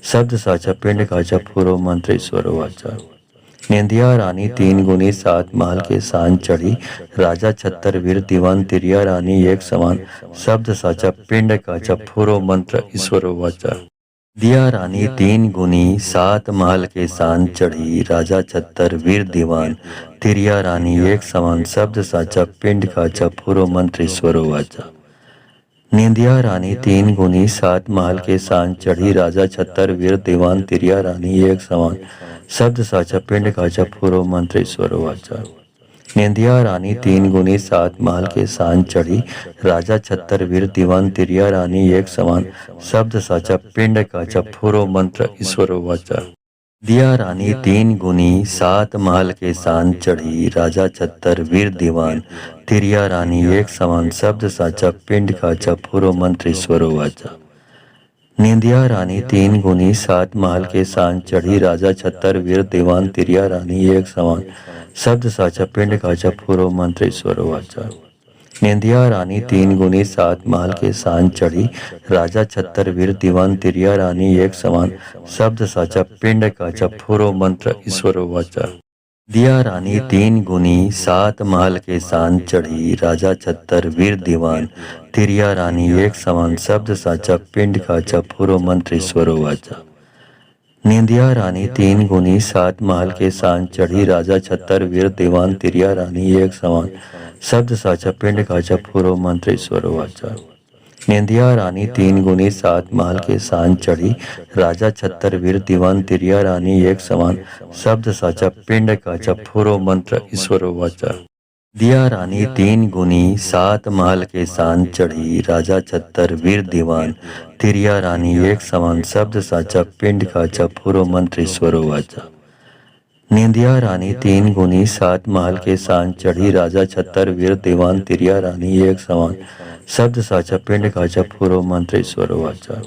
शब्द साचा पिंड काचा फुरो मंत्र ईश्वर वाचा। निंदिया रानी तीन गुनी सात महल के सान चढ़ी, राजा छत्तर वीर दीवान तिरिया रानी एक समान, शब्द साचा पिंड काचा फुरो मंत्र ईश्वर वाचा। दिया रानी तीन गुनी सात महल के सान चढ़ी, राजा छत्तर वीर दीवान तिरिया रानी एक समान, शब्द साचा पिंड काचा फुरो मंत्र ईश्वर वाचा। निंदिया रानी तीन गुनी सात महल के सान चढ़ी, राजा छत्तर वीर दीवान तिरिया रानी एक समान, शब्द साचा पिंड काचा फुरो मंत्र ईश्वर वाचा। निंदिया रानी तीन गुनी सात महल के सान चढ़ी, राजा छत्तर वीर दीवान तिरिया रानी एक समान, शब्द साचा पिंड काचा फुरो मंत्र ईश्वर वाचा। दिया रानी तीन गुनी सात महल के सान चढ़ी, राजा छत्तर वीर दीवान तिरिया रानी एक समान, शब्द साचा पिंड काचा फुरो मंत्र ईश्वर वाचा। निंदिया रानी तीन गुनी सात महल के सान चढ़ी, राजा छत्तर वीर दीवान तिरिया रानी एक समान, शब्द साचा पिंड काचा फुरो मंत्र ईश्वर वाचा। निंदिया रानी तीन गुनी सात महल के सान चढ़ी, राजा छत्तर वीर दीवान तिरिया रानी एक समान, शब्द साचा पिंड काचा फुरो मंत्र ईश्वर वाचा। दिया रानी तीन गुनी सात महल के सान चढ़ी, राजा छत्तर वीर दीवान तिरिया रानी एक समान, शब्द साचा पिंड काचा फुरो मंत्र ईश्वर वाचा। निंदिया रानी तीन गुनी सात महल के सान चढ़ी, राजा छत्तर वीर दीवान तिरिया रानी एक समान, शब्द साचा पिंड काचा फुरो मंत्र ईश्वर वाचा। निंदिया रानी तीन गुनी सात महल के सान चढ़ी, राजा छत्तर वीर दीवान तिरिया रानी एक समान, शब्द साचा पिंड काचा फुरो मंत्र ईश्वर वाचा। दिया रानी तीन गुनी सात महल के सान चढ़ी, राजा छत्तर वीर दीवान तिरिया रानी एक समान, शब्द साचा पिंड काचा फुरो मंत्र ईश्वर वाचा। निंदिया रानी तीन गुनी सात महल के सान चढ़ी, राजा छत्तर वीर दीवान तिरिया रानी एक समान, शब्द साचा पिंड काचा फुरो मंत्र ईश्वर वाचा।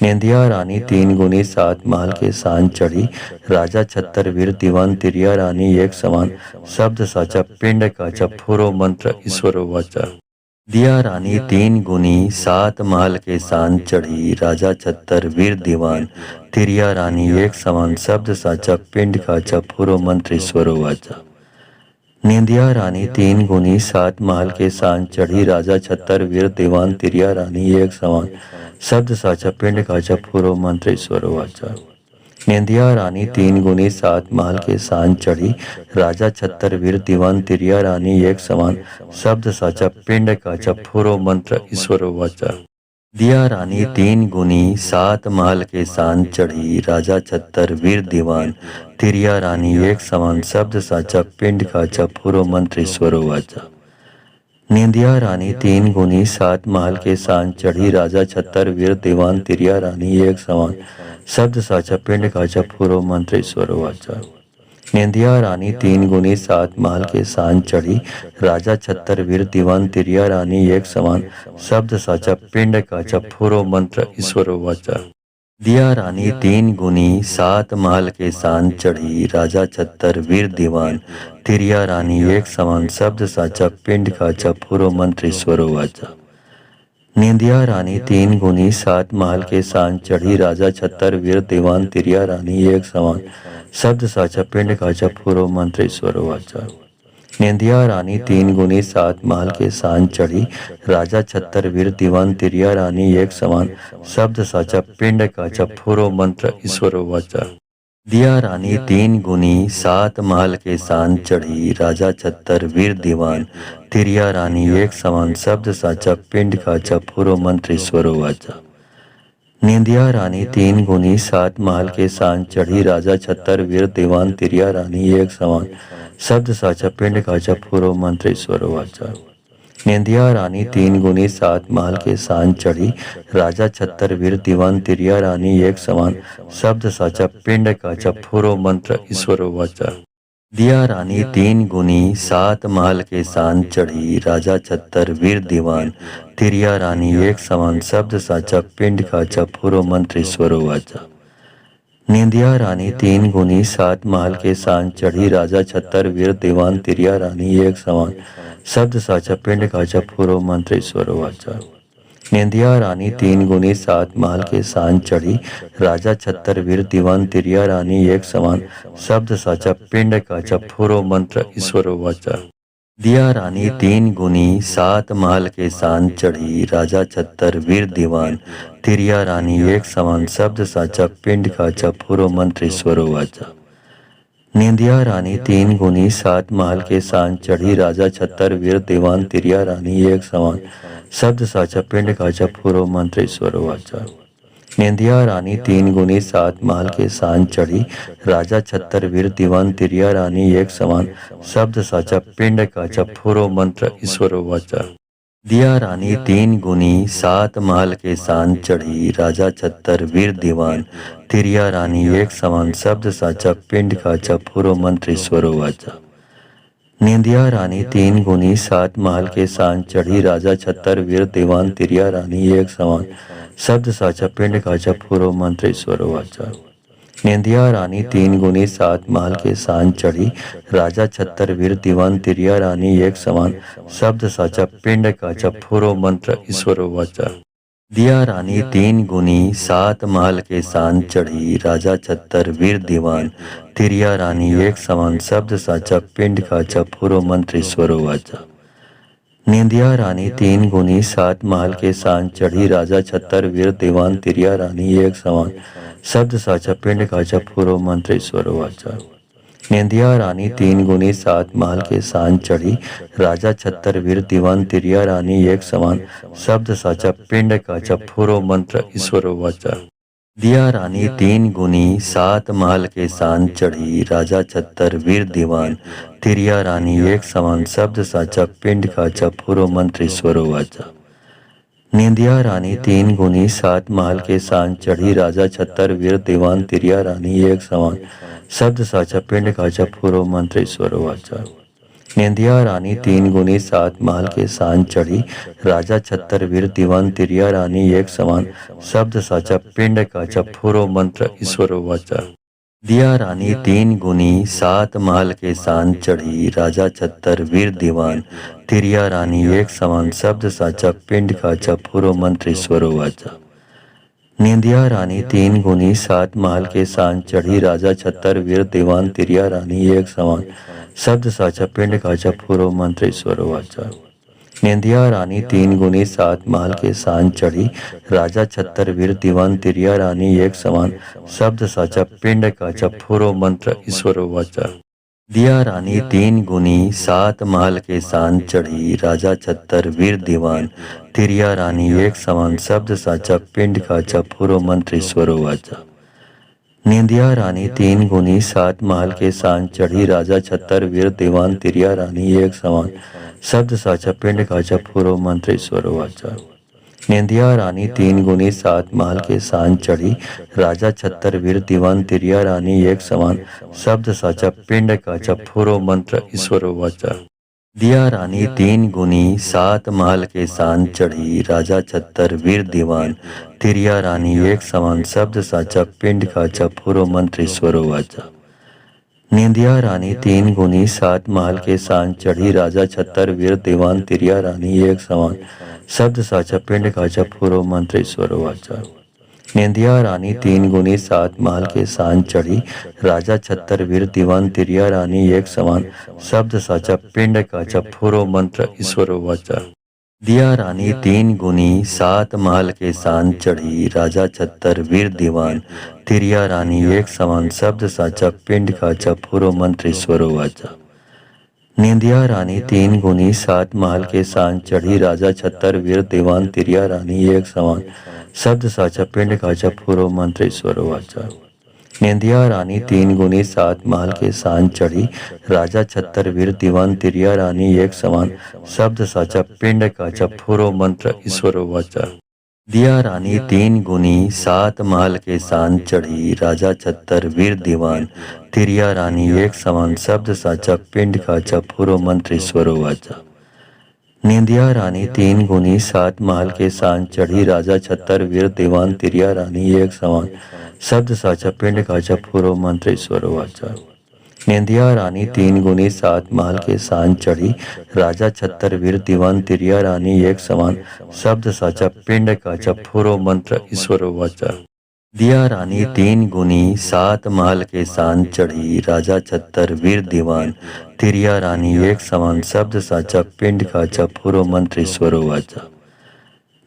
निंदिया रानी तीन गुनी सात महल के सान चढ़ी, राजा छत्तर वीर दीवान तिरिया रानी एक समान, शब्द साचा पिंड काचा फुरो मंत्र ईश्वर वाचा। दिया रानी तीन गुनी सात महल के सान चढ़ी, राजा छत्तर वीर दीवान तिरिया रानी एक समान, शब्द साचा पिंड काचा फुरो मंत्र ईश्वर वाचा। निंदिया रानी तीन गुनी सात महल के सान चढ़ी, राजा छत्तर वीर दीवान तिरिया रानी एक समान, शब्द साचा पिंड काचा फुरो मंत्र ईश्वर वाचा। निंदिया रानी तीन गुनी सात महल के सान चढ़ी, राजा छत्तर वीर दीवान तिरिया रानी एक समान, शब्द साचा पिंड काचा फुरो मंत्र ईश्वर वाचा। दिया रानी तीन गुनी सात महल के सान चढ़ी, राजा छत्तर वीर दीवान तिरिया रानी एक समान, शब्द साचा पिंड काचा फुरो मंत्र ईश्वर वाचा। निंदिया रानी तीन गुनी सात महल के सान चढ़ी, राजा छत्तर वीर दीवान तिरिया रानी एक समान, शब्द साचा पिंड काचा फुरो मंत्र ईश्वर वाचा। निंदिया रानी तीन गुनी सात महल के सान चढ़ी, राजा छत्तर वीर दीवान तिरिया रानी एक समान, शब्द साचा पिंड काचा फुरो मंत्र ईश्वर वाचा। दिया रानी तीन गुनी सात महल के सान चढ़ी, राजा छत्तर वीर दीवान तिरिया रानी एक समान, शब्द साचा पिंड काचा फुरो मंत्र ईश्वर वाचा। निंदिया रानी तीन गुनी सात महल के सान चढ़ी, राजा छत्तर वीर दीवान तिरिया रानी एक समान, शब्द साचा पिंड काचा फुरो मंत्र ईश्वर वाचा। निंदिया रानी तीन गुनी सात महल के सान चढ़ी, राजा छत्तर वीर दीवान तिरिया रानी एक समान, शब्द साचा पिंड काचा फुरो मंत्र ईश्वर वाचा। दिया रानी तीन गुनी सात महल के सान चढ़ी, राजा छत्तर वीर दीवान तिरिया रानी एक समान, शब्द साचा पिंड काचा फुरो मंत्र ईश्वर वाचा। निंदिया रानी तीन गुनी सात महल के सान चढ़ी, राजा छत्तर वीर दीवान तिरिया रानी एक समान, शब्द साचा पिंड काचा फुरो मंत्र ईश्वर वाचा। निंदिया रानी तीन गुनी सात महल के सान चढ़ी, राजा छत्तर वीर दीवान तिरिया रानी एक समान, शब्द साचा पिंड काचा फुरो मंत्र ईश्वर वाचा। दिया रानी तीन गुनी सात महल के सान चढ़ी, राजा छत्तर वीर दीवान तिरिया रानी एक समान, शब्द साचा पिंड काचा फुरो मंत्र ईश्वर वाचा। निंदिया रानी तीन गुनी सात महल के सान चढ़ी, राजा छत्तर वीर दीवान तिरिया रानी एक समान, शब्द साचा पिंड काचा फुरो मंत्र ईश्वर वाचा। निंदिया रानी तीन गुनी सात महल के सान चढ़ी, राजा छत्तर वीर दीवान तिरिया रानी एक समान, शब्द साचा पिंड काचा फुरो मंत्र ईश्वर वाचा। दिया रानी तीन गुनी सात महल के सान चढ़ी, राजा छत्तर वीर दीवान तिरिया रानी एक समान, शब्द साचा पिंड काचा फुरो मंत्र ईश्वर वाचा। निंदिया रानी तीन गुनी सात महल के सान चढ़ी, राजा छत्तर वीर दीवान तिरिया रानी एक समान, शब्द साचा पिंड काचा फुरो मंत्र ईश्वर वाचा। निंदिया रानी तीन गुनी सात महल के सान चढ़ी, राजा छत्तर वीर दीवान तिरिया रानी एक समान, शब्द साचा पिंड काचा फुरो मंत्र ईश्वर वाचा। दिया रानी तीन गुनी सात महल के सान चढ़ी, राजा छत्तर वीर दीवान तिरिया रानी एक समान, शब्द साचा पिंड काचा फुरो मंत्र ईश्वर वाचा। निंदिया रानी तीन गुनी सात महल के सान चढ़ी, राजा छत्तर वीर दीवान तिरिया रानी एक समान, शब्द साचा पिंड काचा फुरो मंत्र ईश्वर वाचा। निंदिया रानी तीन गुनी सात महल के सान चढ़ी, राजा छत्तर वीर दीवान तिरिया रानी एक समान, शब्द साचा पिंड काचा फुरो मंत्र ईश्वर वाचा। दिया रानी तीन गुनी सात महल के सान चढ़ी, राजा छत्तर वीर दीवान तिरिया रानी एक समान, शब्द साचा पिंड काचा फुरो मंत्र ईश्वर वाचा। निंदिया रानी तीन गुनी सात महल के सान चढ़ी, राजा छत्तर वीर दीवान तिरिया रानी एक समान, शब्द साचा पिंड काचा फुरो मंत्र ईश्वर वाचा। निंदिया रानी तीन गुनी सात महल के सान चढ़ी, राजा छत्तर वीर दीवान तिरिया रानी एक समान, शब्द साचा पिंड काचा फुरो मंत्र ईश्वर वाचा। दिया रानी तीन गुनी सात महल के सान चढ़ी, राजा छत्तर वीर दीवान तिरिया रानी एक समान, शब्द साचा पिंड काचा फुरो मंत्र ईश्वर वाचा। निंदिया रानी तीन गुनी सात महल के सान चढ़ी, राजा छत्तर वीर दीवान तिरिया रानी एक समान, शब्द साचा पिंड काचा फुरो मंत्र ईश्वर वाचा। निंदिया रानी तीन गुनी सात महल के सान चढ़ी, राजा छत्तर वीर दीवान तिरिया रानी एक समान, शब्द साचा पिंड काचा फुरो मंत्र ईश्वर वाचा। दिया रानी तीन गुनी सात महल के सान चढ़ी, राजा छत्तर वीर दीवान तिरिया रानी एक समान, शब्द साचा पिंड काचा फुरो मंत्र ईश्वर वाचा। निंदिया रानी तीन गुनी सात महल के सान चढ़ी, राजा छत्तर वीर दीवान तिरिया रानी एक समान, शब्द साचा पिंड काचा फुरो मंत्र ईश्वर वाचा। निंदिया रानी तीन गुनी सात महल के सान चढ़ी, राजा छत्तर वीर दीवान तिरिया रानी एक समान, शब्द साचा पिंड काचा फुरो मंत्र ईश्वर वाचा। दिया रानी तीन गुनी सात महल के सान चढ़ी, राजा छत्तर वीर दीवान तिरिया रानी एक समान, शब्द साचा पिंड काचा फुरो मंत्र ईश्वर वाचा। निंदिया रानी तीन गुनी सात महल के सान चढ़ी, राजा छत्तर वीर दीवान तिरिया रानी एक समान, शब्द साचा पिंड काचा फुरो मंत्र ईश्वर वाचा। निंदिया रानी तीन गुनी सात महल के सान चढ़ी, राजा छत्तर वीर दीवान तिरिया रानी एक समान, शब्द साचा पिंड काचा फुरो मंत्र ईश्वर वाचा। दिया रानी तीन गुनी सात महल के सान चढ़ी, राजा छत्तर वीर दीवान तिरिया रानी एक समान, शब्द साचा पिंड काचा फुरो मंत्र ईश्वर वाचा। निंदिया रानी तीन गुनी सात महल के सान चढ़ी, राजा छत्तर वीर दीवान तिरिया रानी एक समान, शब्द साचा पिंड काचा फुरो मंत्र ईश्वर वाचा। निंदिया रानी तीन गुनी सात महल के सान चढ़ी, राजा छत्तर वीर दीवान तिरिया रानी एक समान, शब्द साचा पिंड काचा फुरो मंत्र ईश्वर वाचा। दिया रानी तीन गुनी सात महल के सान चढ़ी, राजा छत्तर वीर दीवान तिरिया रानी एक समान, शब्द साचा पिंड काचा फुरो मंत्र ईश्वर वाचा। निंदिया रानी तीन गुनी सात महल के सान चढ़ी, राजा छत्तर वीर दीवान तिरिया रानी एक समान, शब्द साचा पिंड काचा फुरो मंत्र ईश्वर वाचा। निंदिया रानी तीन गुनी सात महल के सान चढ़ी, राजा छत्तर वीर दीवान तिरिया रानी एक समान, शब्द साचा पिंड काचा फुरो मंत्र ईश्वर वाचा। दिया रानी तीन गुनी सात महल के सान चढ़ी, राजा छत्तर वीर दीवान तिरिया रानी एक समान, शब्द साचा पिंड काचा फुरो मंत्र ईश्वर वाचा। निंदिया रानी तीन गुनी सात महल के सान चढ़ी, राजा छत्तर वीर दीवान तिरिया रानी एक समान, शब्द साचा पिंड काचा फुरो मंत्र ईश्वर वाचा। निंदिया रानी तीन गुनी सात महल के सान चढ़ी, राजा छत्तर वीर दीवान तिरिया रानी एक समान, शब्द साचा पिंड काचा फुरो मंत्र ईश्वर वाचा। दिया रानी तीन गुनी सात महल के सान चढ़ी, राजा छत्तर वीर दीवान तिरिया रानी एक समान, शब्द साचा पिंड काचा फुरो मंत्र ईश्वर वाचा।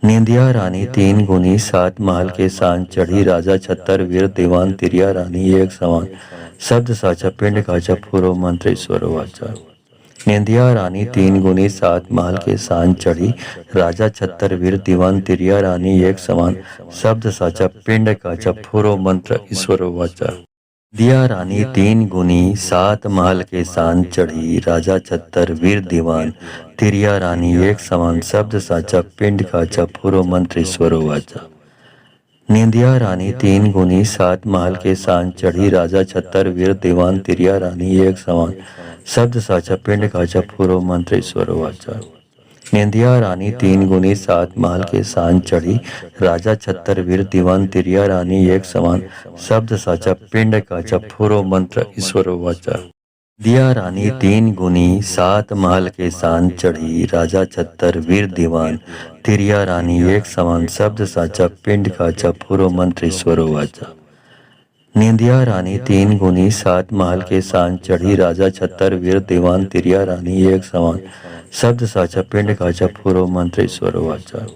निंदिया रानी तीन गुनी सात महल के सान चढ़ी, राजा छत्तर वीर दीवान तिरिया रानी एक समान, शब्द साचा पिंड काचा फुरो मंत्र ईश्वर वाचा। निंदिया रानी तीन गुनी सात महल के सान चढ़ी, राजा छत्तर वीर दीवान तिरिया रानी एक समान, शब्द साचा पिंड काचा फुरो मंत्र ईश्वर वाचा। दिया रानी तीन गुनी सात महल के सान चढ़ी, राजा छत्तर वीर दीवान तिरिया रानी एक समान, शब्द साचा पिंड काचा फुरो मंत्र ईश्वर वाचा। निंदिया रानी तीन गुनी सात महल के सान चढ़ी, राजा छत्तर वीर दीवान तिरिया रानी एक समान, शब्द साचा पिंड काचा फुरो मंत्र ईश्वर वाचा। निंदिया रानी तीन गुनी सात महल के सान चढ़ी, राजा छत्तर वीर दीवान तिरिया रानी एक समान, शब्द साचा पिंड काचा फुरो मंत्र ईश्वर वाचा। दिया रानी तीन गुनी सात महल के सान चढ़ी, राजा छत्तर वीर दीवान तिरिया रानी एक समान, शब्द साचा पिंड काचा फुरो मंत्र ईश्वर वाचा। निंदिया रानी तीन गुनी सात महल के सान चढ़ी, राजा छत्तर वीर दीवान तिरिया रानी एक समान, शब्द साचा पिंड काचा फुरो मंत्र ईश्वर वाचा।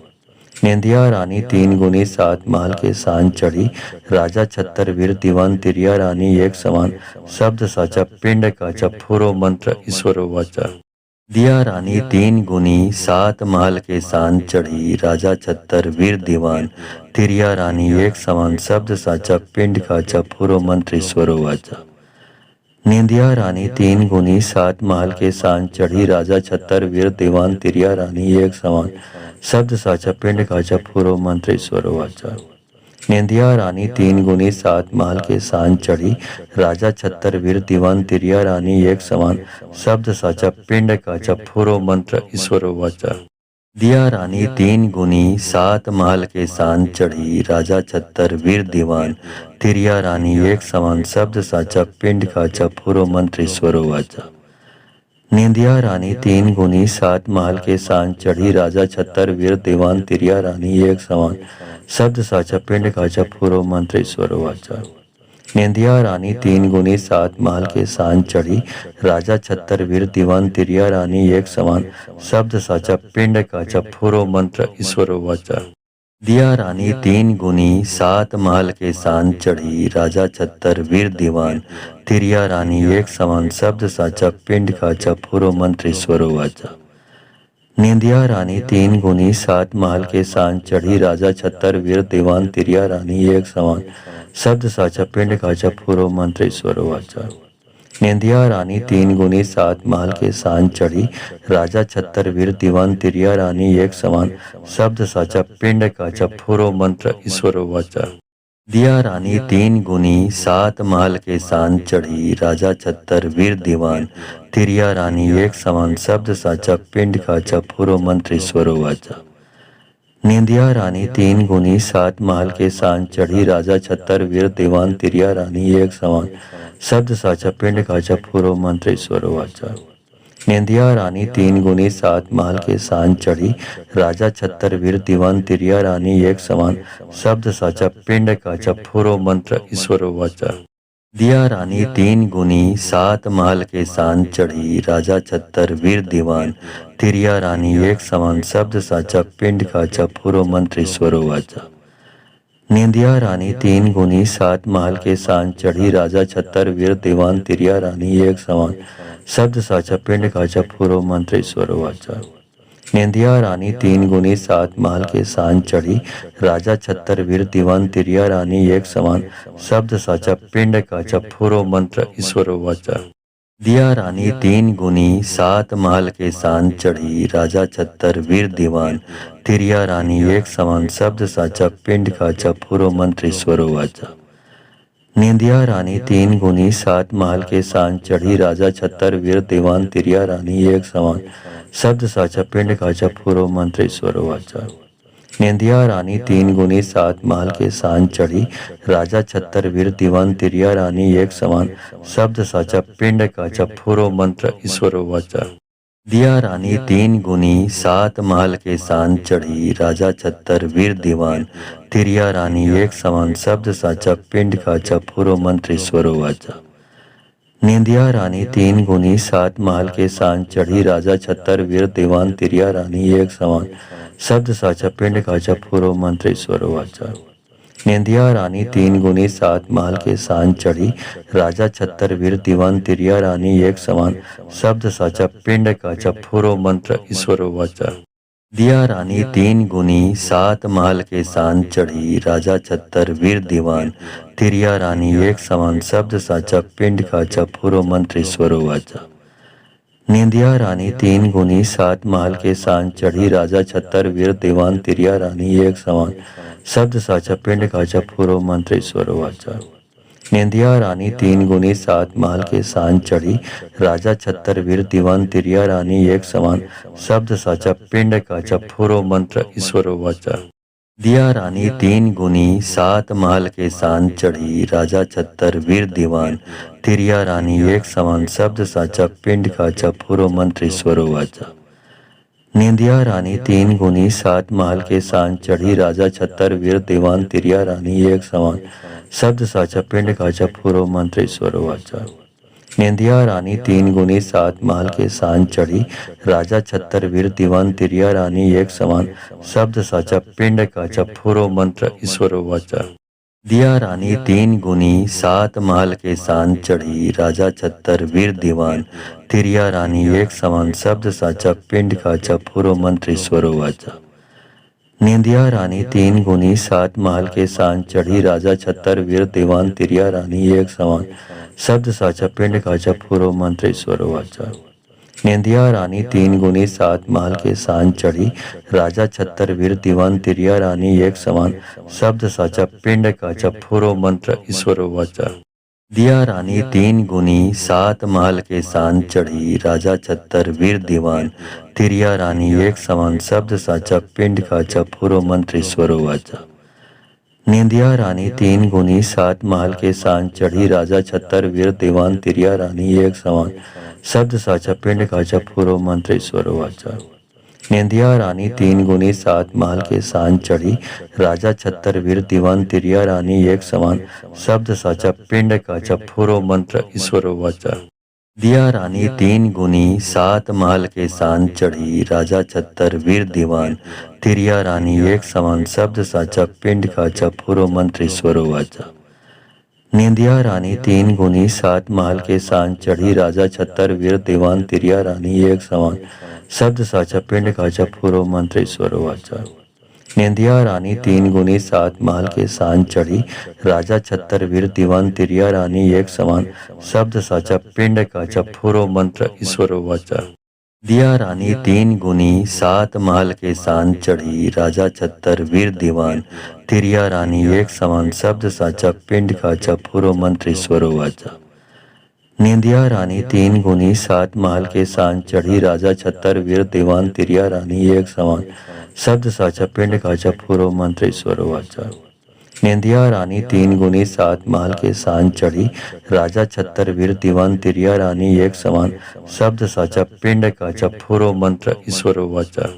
निंदिया रानी तीन गुनी सात महल के सान चढ़ी, राजा छत्तर वीर दीवान तिरिया रानी एक समान, शब्द साचा पिंड काचा फुरो मंत्र ईश्वर वाचा। दिया रानी तीन गुनी सात महल के सान चढ़ी, राजा छत्तर वीर दीवान तिरिया रानी एक समान, शब्द साचा पिंड काचा फुरो मंत्र ईश्वर वाचा। निंदिया रानी तीन गुनी सात महल के सान चढ़ी, राजा छत्तर वीर दीवान तिरिया रानी एक समान, शब्द साचा पिंड काचा फुरो मंत्र ईश्वर वाचा। निंदिया रानी तीन गुनी सात महल के सान चढ़ी, राजा छत्तर वीर दीवान तिरिया रानी एक समान, शब्द साचा पिंड काचा फुरो मंत्र ईश्वर वाचा। दिया रानी तीन गुनी सात महल के सान चढ़ी, राजा छत्तर वीर दीवान तिरिया रानी एक समान, शब्द साचा पिंड काचा फुरो मंत्र ईश्वर वाचा। निंदिया रानी तीन गुनी सात महल के सान चढ़ी, राजा छत्तर वीर दीवान तिरिया रानी एक समान, शब्द साचा पिंड काचा फुरो मंत्र ईश्वर वाचा। निंदिया रानी तीन गुनी सात महल के सान चढ़ी, राजा छत्तर वीर दीवान तिरिया रानी एक समान, शब्द साचा पिंड काचा फुरो मंत्र ईश्वर वाचा। दिया रानी तीन गुनी सात महल के सान चढ़ी, राजा छत्तर वीर दीवान तिरिया रानी एक समान, शब्द साचा पिंड काचा फुरो मंत्र ईश्वर वाचा। निंदिया रानी तीन गुनी सात महल के सान चढ़ी, राजा छत्तर वीर दीवान तिरिया रानी एक समान, शब्द साचा पिंड काचा फुरो मंत्र ईश्वर वाचा। निंदिया रानी तीन गुनी सात महल के सान चढ़ी, राजा छत्तर वीर दीवान तिरिया रानी एक समान, शब्द साचा पिंड काचा फुरो मंत्र ईश्वर वाचा। दिया रानी तीन गुनी सात महल के सान चढ़ी, राजा छत्तर वीर दीवान तिरिया रानी एक समान, शब्द साचा पिंड काचा फुरो मंत्र ईश्वर वाचा। निंदिया रानी तीन गुनी सात महल के सान चढ़ी, राजा छत्तर वीर दीवान तिरिया रानी एक समान, शब्द साचा पिंड काचा फुरो मंत्र ईश्वर वाचा। निंदिया रानी तीन गुनी सात महल के सान चढ़ी, राजा छत्तर वीर दीवान तिरिया रानी एक समान, शब्द साचा पिंड काचा फुरो मंत्र ईश्वर वाचा। दिया रानी तीन गुनी सात महल के सान चढ़ी, राजा छत्तर वीर दीवान तिरिया रानी एक समान, शब्द साचा पिंड काचा फुरो मंत्र ईश्वर वाचा। निंदिया रानी तीन गुनी सात महल के सान चढ़ी, राजा छत्तर वीर दीवान तिरिया रानी एक समान, शब्द साचा पिंड काचा फुरो मंत्र ईश्वर वाचा। निंदिया रानी तीन गुनी सात महल के सान चढ़ी, राजा छत्तर वीर दीवान तिरिया रानी एक समान, शब्द साचा पिंड काचा फुरो मंत्र ईश्वर वाचा। दिया रानी तीन गुनी सात महल के सान चढ़ी, राजा छत्तर वीर दीवान तिरिया रानी एक समान, शब्द साचा पिंड काचा फुरो मंत्र ईश्वर वाचा। निंदिया रानी तीन गुनी सात महल के सान चढ़ी, राजा छत्तर वीर दीवान तिरिया रानी एक समान, शब्द साचा पिंड काचा फुरो मंत्र ईश्वर वाचा। निंदिया रानी तीन गुनी सात महल के सान चढ़ी, राजा छत्तर वीर दीवान तिरिया रानी एक समान, शब्द साचा पिंड काचा फुरो मंत्र ईश्वर वाचा। दिया रानी तीन गुनी सात महल के सान चढ़ी, राजा छत्तर वीर दीवान तिरिया रानी एक समान, शब्द साचा पिंड काचा फुरो मंत्र ईश्वर वाचा। निंदिया रानी तीन गुनी सात महल के सान चढ़ी, राजा छत्तर वीर दीवान तिरिया रानी एक समान, शब्द साचा पिंड काचा फुरो मंत्र ईश्वर वाचा। निंदिया रानी तीन गुनी सात महल के सान चढ़ी, राजा छत्तर वीर दीवान तिरिया रानी एक समान, शब्द साचा पिंड काचा फुरो मंत्र ईश्वर वाचा। दिया रानी तीन गुनी सात महल के सान चढ़ी, राजा छत्तर वीर दीवान तिरिया रानी एक समान, शब्द साचा पिंड काचा फुरो मंत्र ईश्वर वाचा। निंदिया रानी तीन गुनी सात महल के सान चढ़ी, राजा छत्तर वीर दीवान तिरिया रानी एक समान, शब्द साचा पिंड काचा फुरो मंत्र ईश्वर वाचा। निंदिया रानी तीन गुनी सात महल के सान चढ़ी, राजा छत्तर वीर दीवान तिरिया रानी एक समान, शब्द साचा पिंड काचा फुरो मंत्र ईश्वर वाचा। दिया रानी तीन गुनी सात महल के सान चढ़ी, राजा छत्तर वीर दीवान तिरिया रानी एक समान, शब्द साचा पिंड काचा फुरो मंत्र ईश्वर वाचा। निंदिया रानी तीन गुनी सात महल के सान चढ़ी, राजा छत्तर वीर दीवान तिरिया रानी एक समान, शब्द साचा पिंड काचा फुरो मंत्र ईश्वर वाचा। निंदिया रानी तीन गुनी सात महल के सान चढ़ी, राजा छत्तर वीर दीवान तिरिया रानी एक समान, शब्द साचा पिंड काचा फुरो मंत्र ईश्वर वाचा। दिया रानी तीन गुनी सात महल के सान चढ़ी, राजा छत्तर वीर दीवान तिरिया रानी एक समान, शब्द साचा पिंड काचा फुरो मंत्र ईश्वर वाचा। निंदिया रानी तीन गुनी सात महल के सान चढ़ी, राजा छत्तर वीर दीवान तिरिया रानी एक समान, शब्द साचा पिंड काचा फुरो मंत्र ईश्वर वाचा। निंदिया रानी तीन गुनी सात महल के सान चढ़ी, राजा छत्तर वीर दीवान तिरिया रानी एक समान, शब्द साचा पिंड काचा फुरो मंत्र ईश्वर वाचा। दिया रानी तीन गुनी सात महल के सान चढ़ी, राजा छत्तर वीर दीवान तिरिया रानी एक समान, शब्द साचा पिंड काचा फुरो मंत्र ईश्वर वाचा। निंदिया रानी तीन गुनी सात महल के सान चढ़ी, राजा छत्तर वीर दीवान तिरिया रानी एक समान, शब्द साचा पिंड काचा फुरो मंत्र ईश्वर वाचा। निंदिया रानी तीन गुनी सात महल के सान चढ़ी, राजा छत्तर वीर दीवान तिरिया रानी एक समान, शब्द साचा पिंड काचा फुरो मंत्र ईश्वर वाचा। दिया रानी तीन गुनी सात महल के सान चढ़ी, राजा छत्तर वीर दीवान तिरिया रानी एक समान, शब्द साचा पिंड काचा फुरो मंत्र ईश्वर वाचा। निंदिया रानी तीन गुनी सात महल के सान चढ़ी, राजा छत्तर वीर दीवान तिरिया रानी एक समान, शब्द साचा पिंड काचा फुरो मंत्र ईश्वर वाचा। निंदिया रानी तीन गुनी सात महल के सान चढ़ी, राजा छत्तर वीर दीवान तिरिया रानी एक समान, शब्द साचा पिंड काचा फुरो मंत्र ईश्वर वाचा। दिया रानी तीन गुनी सात महल के सान चढ़ी, राजा छत्तर वीर दीवान तिरिया रानी एक समान, शब्द साचा पिंड काचा फुरो मंत्र ईश्वर वाचा। निंदिया रानी तीन गुनी सात महल के सान चढ़ी, राजा छत्तर वीर दीवान तिरिया रानी एक समान, शब्द साचा पिंड काचा फुरो मंत्र ईश्वर वाचा। निंदिया रानी तीन गुनी सात महल के सान चढ़ी, राजा छत्तर वीर दीवान तिरिया रानी एक समान, शब्द साचा पिंड काचा फुरो मंत्र ईश्वर वाचा।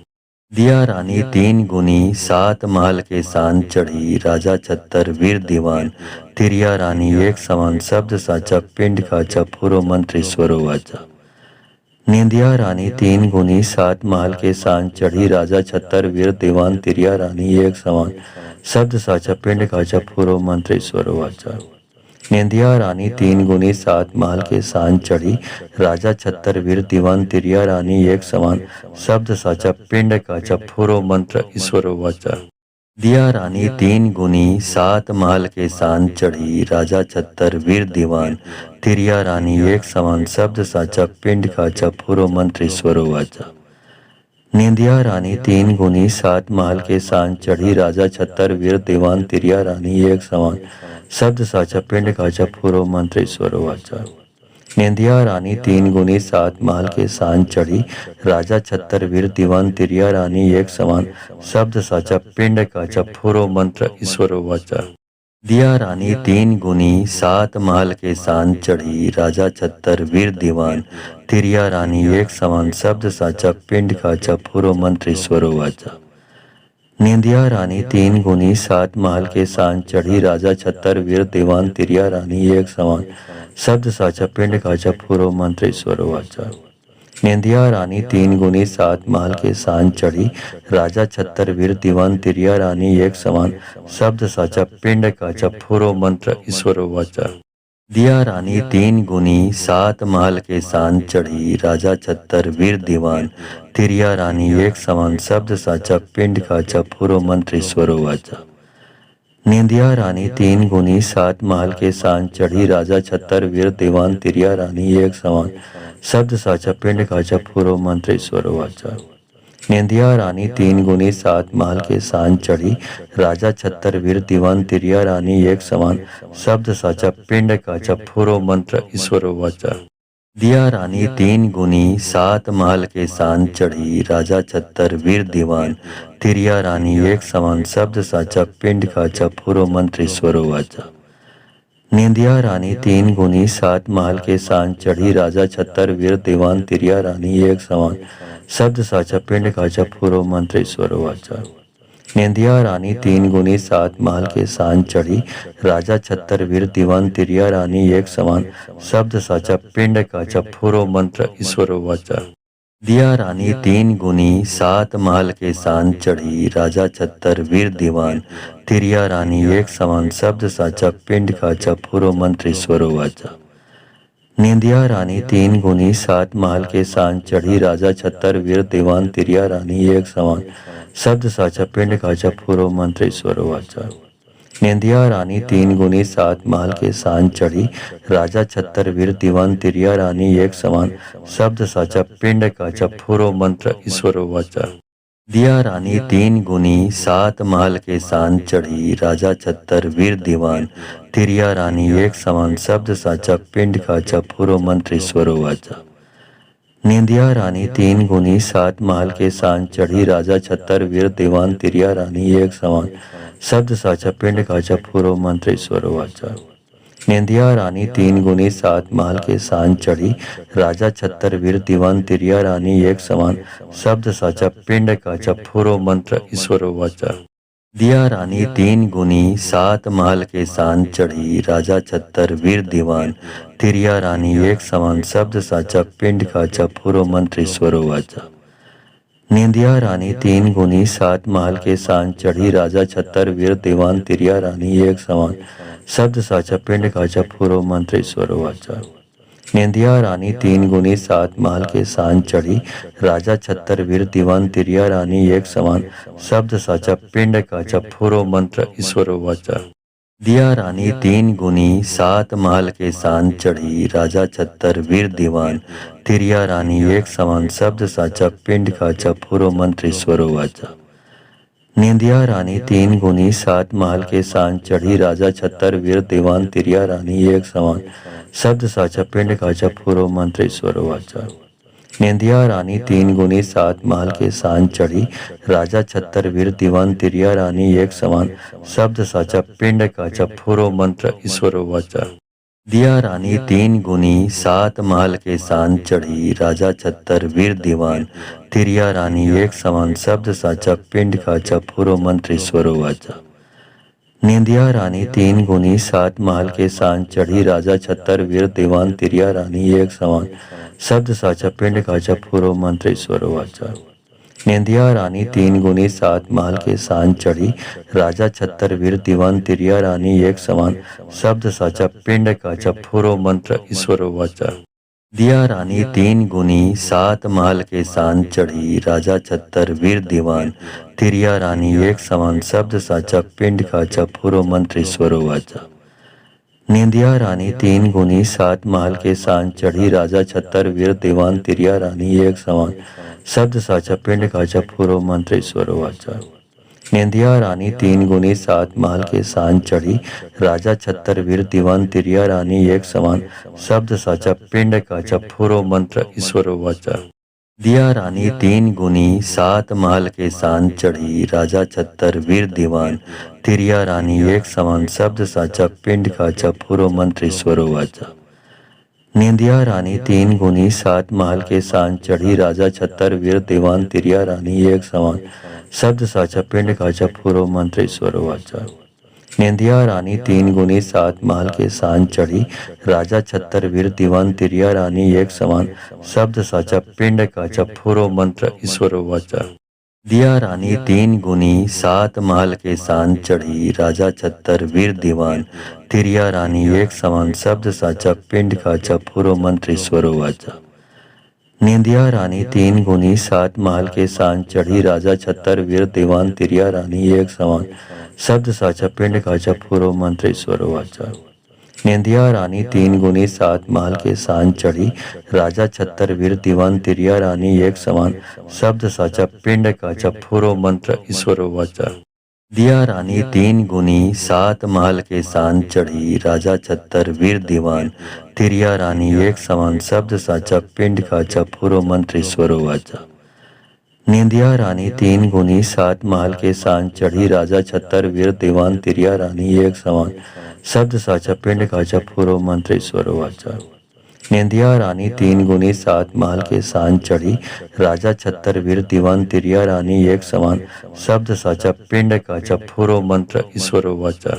दिया रानी तीन गुनी सात महल के सान चढ़ी, राजा छत्तर वीर दीवान तिरिया रानी एक समान, शब्द साचा पिंड काचा फुरो मंत्र ईश्वर वाचा। निंदिया रानी तीन गुनी सात महल के सान चढ़ी, राजा छत्तर वीर दीवान तिरिया रानी एक समान, शब्द साचा पिंड काचा फुरो मंत्र ईश्वर वाचा। निंदिया रानी तीन गुनी सात महल के सान चढ़ी, राजा छत्तर वीर दीवान तिरिया रानी एक समान, शब्द साचा पिंड काचा फुरो मंत्र ईश्वर वाचा। दिया रानी तीन गुनी सात महल के सान चढ़ी, राजा छत्तर वीर दीवान तिरिया रानी एक समान, शब्द साचा पिंड काचा फुरो मंत्र ईश्वर वाचा। निंदिया रानी तीन गुनी सात महल के सान चढ़ी, राजा छत्तर वीर दीवान तिरिया रानी एक समान, शब्द साचा पिंड काचा फुरो मंत्र ईश्वर वाचा। निंदिया रानी तीन गुनी सात महल के सान चढ़ी, राजा छत्तर वीर दीवान तिरिया रानी एक समान, शब्द साचा पिंड काचा फुरो मंत्र ईश्वर वाचा। दिया रानी तीन गुनी सात महल के सान चढ़ी, राजा छत्तर वीर दीवान तिरिया रानी एक समान, शब्द साचा पिंड काचा फुरो मंत्र ईश्वर वाचा। निंदिया रानी तीन गुनी सात महल के सान चढ़ी, राजा छत्तर वीर दीवान तिरिया रानी एक समान, शब्द साचा पिंड काचा फुरो मंत्र ईश्वर वाचा। निंदिया रानी तीन गुनी सात महल के सान चढ़ी, राजा छत्तर वीर दीवान तिरिया रानी एक समान, शब्द साचा पिंड काचा फुरो मंत्र ईश्वर वाचा। दिया रानी तीन गुनी सात महल के सान चढ़ी, राजा छत्तर वीर दीवान तिरिया रानी एक समान, शब्द साचा पिंड काचा फुरो मंत्र ईश्वर वाचा। निंदिया रानी तीन गुनी सात महल के सान चढ़ी, राजा छत्तर वीर दीवान तिरिया रानी एक समान, शब्द साचा पिंड काचा फुरो मंत्र ईश्वर वाचा। निंदिया रानी तीन गुनी सात महल के सान चढ़ी, राजा छत्तर वीर दीवान तिरिया रानी एक समान, शब्द साचा पिंड काचा फुरो मंत्र ईश्वर वाचा। दिया रानी तीन गुनी सात महल के सान चढ़ी, राजा छत्तर वीर दीवान तिरिया रानी एक समान, शब्द साचा पिंड काचा फुरो मंत्र ईश्वर वाचा। निंदिया रानी तीन गुनी सात महल के सान चढ़ी, राजा छत्तर वीर दीवान तिरिया रानी एक समान, शब्द साचा पिंड काचा फुरो मंत्र ईश्वर वाचा। निंदिया रानी तीन गुनी सात महल के सान चढ़ी, राजा छत्तर वीर दीवान तिरिया रानी एक समान, शब्द साचा पिंड काचा फुरो मंत्र ईश्वर वाचा। दिया रानी तीन गुनी सात महल के सान चढ़ी, राजा छत्तर वीर दीवान तिरिया रानी एक समान, शब्द साचा पिंड काचा फुरो मंत्र ईश्वर वाचा। निंदिया रानी तीन गुनी सात महल के सान चढ़ी, राजा छत्तर वीर दीवान तिरिया रानी एक समान, शब्द साचा पिंड काचा फुरो मंत्र ईश्वर वाचा। निंदिया रानी तीन गुनी सात महल के सान चढ़ी, राजा छत्तर वीर दीवान तिरिया रानी एक समान, शब्द साचा पिंड काचा फुरो मंत्र ईश्वर वाचा। दिया रानी तीन गुनी सात महल के सान चढ़ी, राजा छत्तर वीर दीवान तिरिया रानी एक समान, शब्द साचा पिंड काचा फुरो मंत्र ईश्वर वाचा। निंदिया रानी तीन गुनी सात महल के सान चढ़ी, राजा छत्तर वीर दीवान तिरिया रानी एक समान, शब्द साचा पिंड काचा फुरो मंत्र ईश्वर वाचा। निंदिया रानी तीन गुनी सात महल के सान चढ़ी, राजा छत्तर वीर दीवान तिरिया रानी एक समान, शब्द साचा पिंड काचा फुरो मंत्र ईश्वर वाचा। दिया रानी तीन गुनी सात महल के सान चढ़ी, राजा छत्तर वीर दीवान तिरिया रानी एक समान, शब्द साचा पिंड काचा फुरो मंत्र ईश्वर वाचा। निंदिया रानी तीन गुनी सात महल के सान चढ़ी, राजा छत्तर वीर दीवान तिरिया रानी एक समान, शब्द साचा पिंड काचा फुरो मंत्र ईश्वर वाचा। निंदिया रानी तीन गुनी सात महल के सान चढ़ी, राजा छत्तर वीर दीवान तिरिया रानी एक समान, शब्द साचा पिंड काचा फुरो मंत्र ईश्वर वाचा। दिया रानी तीन गुनी सात महल के सान चढ़ी, राजा छत्तर वीर दीवान तिरिया रानी एक समान, शब्द साचा पिंड काचा फुरो मंत्र ईश्वर वाचा। निंदिया रानी तीन गुनी सात महल के सान चढ़ी, राजा छत्तर वीर दीवान तिरिया रानी एक समान, शब्द साचा पिंड काचा फुरो मंत्र ईश्वर वाचा। निंदिया रानी तीन गुनी सात महल के सान चढ़ी, राजा छत्तर वीर दीवान तिरिया रानी एक समान, शब्द साचा पिंड काचा फुरो मंत्र ईश्वर वाचा। दिया रानी तीन गुनी सात महल के सान चढ़ी, राजा छत्तर वीर दीवान तिरिया रानी एक समान, शब्द साचा पिंड काचा फुरो मंत्र ईश्वर वाचा। निंदिया रानी तीन गुनी सात महल के सान चढ़ी, राजा छत्तर वीर दीवान तिरिया रानी एक समान, शब्द साचा पिंड काचा फुरो मंत्र ईश्वर वाचा। निंदिया रानी तीन गुनी सात महल के सान चढ़ी, राजा छत्तर वीर दीवान तिरिया रानी एक समान, शब्द साचा पिंड काचा फुरो मंत्र ईश्वर वाचा। दिया रानी तीन गुनी सात महल के सान चढ़ी, राजा छत्तर वीर दीवान तिरिया रानी एक समान, शब्द साचा पिंड काचा फुरो मंत्र ईश्वर वाचा। निंदिया रानी तीन गुनी सात महल के सान चढ़ी, राजा छत्तर वीर दीवान तिरिया रानी एक समान, शब्द साचा पिंड काचा फुरो मंत्र ईश्वर वाचा। निंदिया रानी तीन गुनी सात महल के सान चढ़ी, राजा छत्तर वीर दीवान तिरिया रानी एक समान, शब्द साचा पिंड काचा फुरो मंत्र ईश्वर वाचा। दिया रानी तीन गुनी सात महल के सान चढ़ी, राजा छत्तर वीर दीवान तिरिया रानी एक समान, शब्द साचा पिंड काचा फुरो मंत्र ईश्वर वाचा। निंदिया रानी तीन गुनी सात महल के सान चढ़ी, राजा छत्तर वीर दीवान तिरिया रानी एक समान, शब्द साचा पिंड काचा फुरो मंत्र ईश्वर वाचा। निंदिया रानी तीन गुनी सात महल के सान चढ़ी, राजा छत्तर वीर दीवान तिरिया रानी एक समान, शब्द साचा पिंड काचा फुरो मंत्र ईश्वर वाचा। दिया रानी तीन गुनी सात महल के सान चढ़ी, राजा छत्तर वीर दीवान तिरिया रानी एक समान, शब्द साचा पिंड काचा फुरो मंत्र ईश्वर वाचा। निंदिया रानी तीन गुनी सात महल के सान चढ़ी, राजा छत्तर वीर दीवान तिरिया रानी एक समान, शब्द साचा पिंड काचा फुरो मंत्र ईश्वर वाचा। निंदिया रानी तीन गुनी सात महल के सान चढ़ी, राजा छत्तर वीर दीवान तिरिया रानी एक समान, शब्द साचा पिंड काचा फुरो मंत्र ईश्वर वाचा। दिया रानी तीन गुनी सात महल के सान चढ़ी, राजा छत्तर वीर दीवान तिरिया रानी एक समान, शब्द साचा पिंड काचा फुरो मंत्र ईश्वर वाचा। निंदिया रानी तीन गुनी सात महल के सान चढ़ी, राजा छत्तर वीर दीवान तिरिया रानी एक समान, शब्द साचा पिंड काचा फुरो मंत्र ईश्वर वाचा। निंदिया रानी तीन गुनी सात महल के सान चढ़ी, राजा छत्तर वीर दीवान तिरिया रानी एक समान, शब्द साचा पिंड काचा फुरो मंत्र ईश्वर वाचा।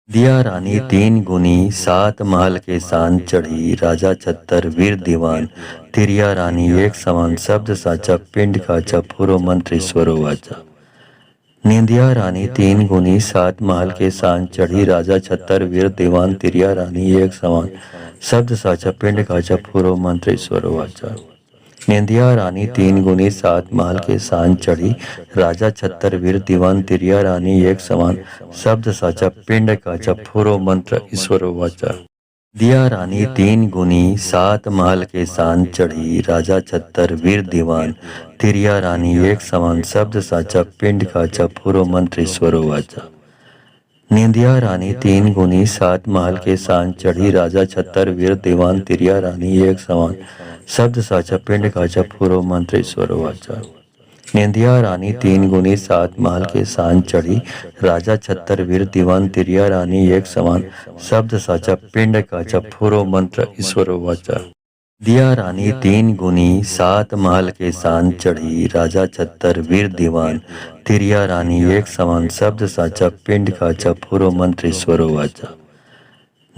दिया रानी तीन गुनी सात महल के सान चढ़ी, राजा छत्तर वीर दीवान तिरिया रानी एक समान, शब्द साचा पिंड काचा फुरो मंत्र ईश्वर वाचा। निंदिया रानी तीन गुनी सात महल के सान चढ़ी, राजा छत्तर वीर दीवान तिरिया रानी एक समान, शब्द साचा पिंड काचा फुरो मंत्र ईश्वर वाचा। निंदिया रानी तीन गुनी सात महल के सान चढ़ी, राजा छत्तर वीर दीवान तिरिया रानी एक समान, शब्द साचा पिंड काचा फुरो मंत्र ईश्वर वाचा। दिया रानी तीन गुनी सात महल के सान चढ़ी, राजा छत्तर वीर दीवान तिरिया रानी एक समान, शब्द साचा पिंड काचा फुरो मंत्र ईश्वर वाचा। निंदिया रानी तीन गुनी सात महल के सान चढ़ी, राजा छत्तर वीर दीवान तिरिया रानी एक समान, शब्द साचा पिंड काचा फुरो मंत्र ईश्वर वाचा। निंदिया रानी तीन गुनी सात महल के सान चढ़ी, राजा छत्तर वीर दीवान तिरिया रानी एक समान, शब्द साचा पिंड काचा फुरो मंत्र ईश्वर वाचा। दिया रानी तीन गुनी सात महल के सान चढ़ी, राजा छत्तर वीर दीवान तिरिया रानी एक समान, शब्द साचा पिंड काचा फुरो मंत्र ईश्वर वाचा।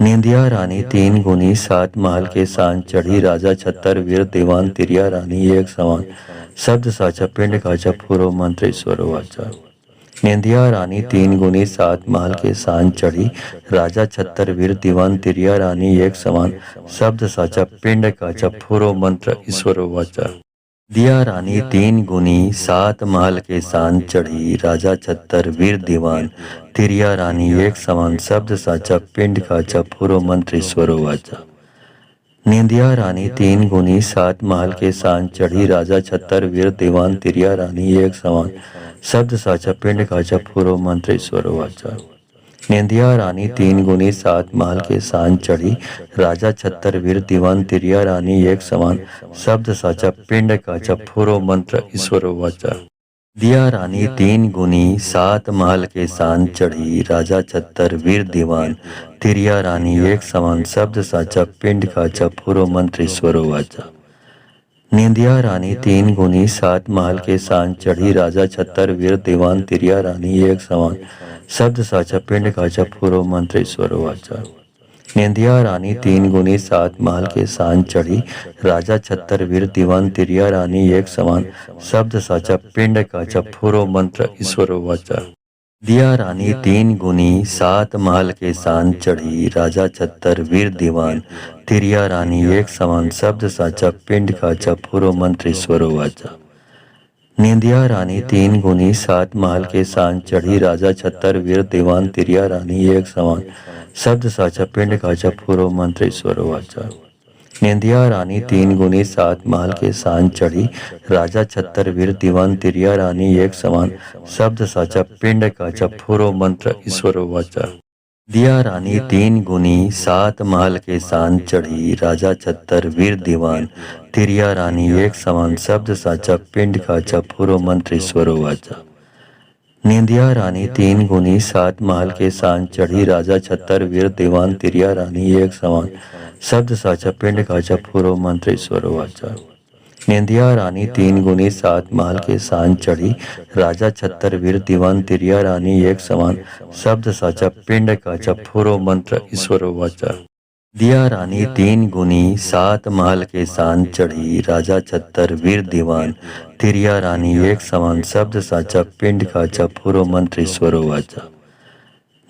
निंदिया रानी तीन गुनी सात महल के सान चढ़ी, राजा छत्तर वीर दीवान तिरिया रानी एक समान, शब्द साचा पिंड काचा फुरो मंत्र ईश्वर वाचा। निंदिया रानी तीन गुनी सात महल के सान चढ़ी, राजा छत्तर वीर दीवान तिरिया रानी एक समान, शब्द साचा पिंड काचा फुरो मंत्र ईश्वर वाचा। दिया रानी तीन गुनी सात महल के सान चढ़ी, राजा छत्तर वीर दीवान तिरिया रानी एक समान, शब्द साचा पिंड काचा फुरो मंत्र ईश्वर वाचा। निंदिया रानी तीन गुनी सात महल के सान चढ़ी, राजा छत्तर वीर दीवान तिरिया रानी एक समान, शब्द साचा पिंड काचा फुरो मंत्र ईश्वर वाचा। निंदिया रानी तीन गुनी सात महल के सान चढ़ी, राजा छत्तर वीर दीवान तिरिया रानी एक समान, शब्द साचा पिंड काचा फुरो मंत्र ईश्वर वाचा। दिया रानी तीन गुनी सात महल के सान चढ़ी, राजा छत्तर वीर दीवान तिरिया रानी एक समान, शब्द साचा पिंड काचा फुरो मंत्र ईश्वर वाचा। निंदिया रानी तीन गुनी सात महल के सान चढ़ी, राजा छत्तर वीर दीवान तिरिया रानी एक समान, शब्द साचा पिंड काचा फुरो मंत्र ईश्वर वाचा। निंदिया रानी तीन गुनी सात महल के सान चढ़ी, राजा छत्तर वीर दीवान तिरिया रानी एक समान, शब्द साचा पिंड काचा फुरो मंत्र ईश्वर वाचा। दिया रानी तीन गुनी सात महल के सान चढ़ी, राजा छत्तर वीर दीवान तिरिया रानी एक समान, शब्द साचा पिंड काचा फुरो मंत्र ईश्वर वाचा। निंदिया रानी तीन गुनी सात महल के सान चढ़ी, राजा छत्तर वीर दीवान तिरिया रानी एक समान, शब्द साचा पिंड काचा फुरो मंत्र ईश्वर वाचा। निंदिया रानी तीन गुनी सात महल के सान चढ़ी, राजा छत्तर वीर दीवान तिरिया रानी एक समान, शब्द साचा पिंड काचा फुरो मंत्र ईश्वर वाचा। दिया रानी तीन गुनी सात महल के सान चढ़ी, राजा छत्तर वीर दीवान तिरिया रानी एक समान, शब्द साचा पिंड काचा फुरो मंत्र ईश्वर वाचा। निंदिया रानी तीन गुनी सात महल के सान चढ़ी, राजा छत्तर वीर दीवान तिरिया रानी एक समान, शब्द साचा पिंड काचा फुरो मंत्र ईश्वर वाचा। निंदिया रानी तीन गुनी सात महल के सान चढ़ी, राजा छत्तर वीर दीवान तिरिया रानी एक समान, शब्द साचा पिंड काचा फुरो मंत्र ईश्वर वाचा। दिया रानी तीन गुनी सात महल के सान चढ़ी, राजा छत्तर वीर दीवान तिरिया रानी एक समान, शब्द साचा पिंड काचा फुरो मंत्र ईश्वर वाचा।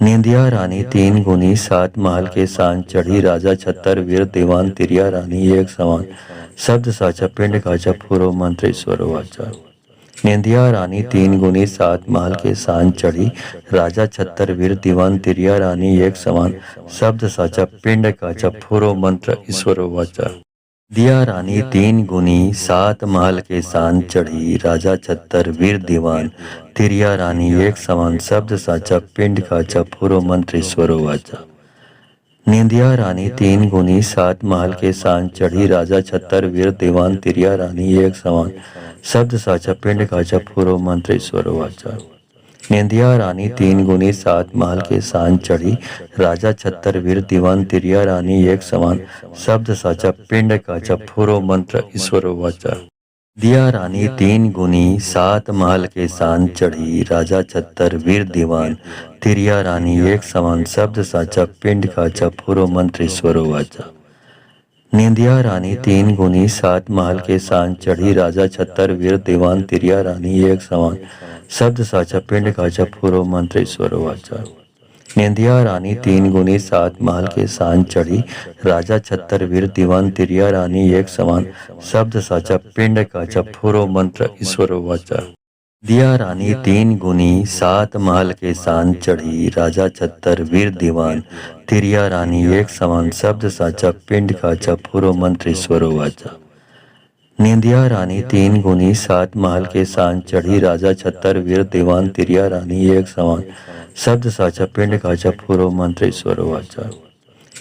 निंदिया रानी तीन गुनी सात महल के सान चढ़ी, राजा छत्तर वीर दीवान तिरिया रानी एक समान, शब्द साचा पिंड काचा फुरो मंत्र ईश्वर वाचा। निंदिया रानी तीन गुनी सात महल के सान चढ़ी, राजा छत्तर वीर दीवान तिरिया रानी एक समान, शब्द साचा पिंड काचा फुरो मंत्र ईश्वर वाचा। दिया रानी तीन गुनी सात महल के सान चढ़ी, राजा छत्तर वीर दीवान तिरिया रानी एक समान, शब्द साचा पिंड काचा फुरो मंत्र ईश्वर वाचा। निंदिया रानी तीन गुनी सात महल के सान चढ़ी, राजा छत्तर वीर दीवान तिरिया रानी एक समान, शब्द साचा पिंड काचा फुरो मंत्र ईश्वर वाचा। निंदिया रानी तीन गुनी सात महल के सान चढ़ी, राजा छत्तर वीर दीवान तिरिया रानी एक समान, शब्द साचा पिंड काचा फुरो मंत्र ईश्वर वाचा। दिया रानी तीन गुनी सात महल के सान चढ़ी, राजा छत्तर वीर दीवान तिरिया रानी एक समान, शब्द साचा पिंड काचा फुरो मंत्र ईश्वर वाचा। निंदिया रानी तीन गुनी सात महल के सान चढ़ी, राजा छत्तर वीर दीवान तिरिया रानी एक समान, शब्द साचा पिंड काचा फुरो मंत्र ईश्वर वाचा। निंदिया रानी तीन गुनी सात महल के सान चढ़ी, राजा छत्तर वीर दीवान तिरिया रानी एक समान, शब्द साचा पिंड काचा फुरो मंत्र ईश्वर वाचा। दिया रानी तीन गुनी सात महल के सान चढ़ी, राजा छत्तर वीर दीवान तिरिया रानी एक समान, शब्द साचा पिंड काचा फुरो मंत्र ईश्वर वाचा। निंदिया रानी तीन गुनी सात महल के सान चढ़ी, राजा छत्तर वीर दीवान तिरिया रानी एक समान, शब्द साचा पिंड काचा फुरो मंत्र ईश्वर वाचा।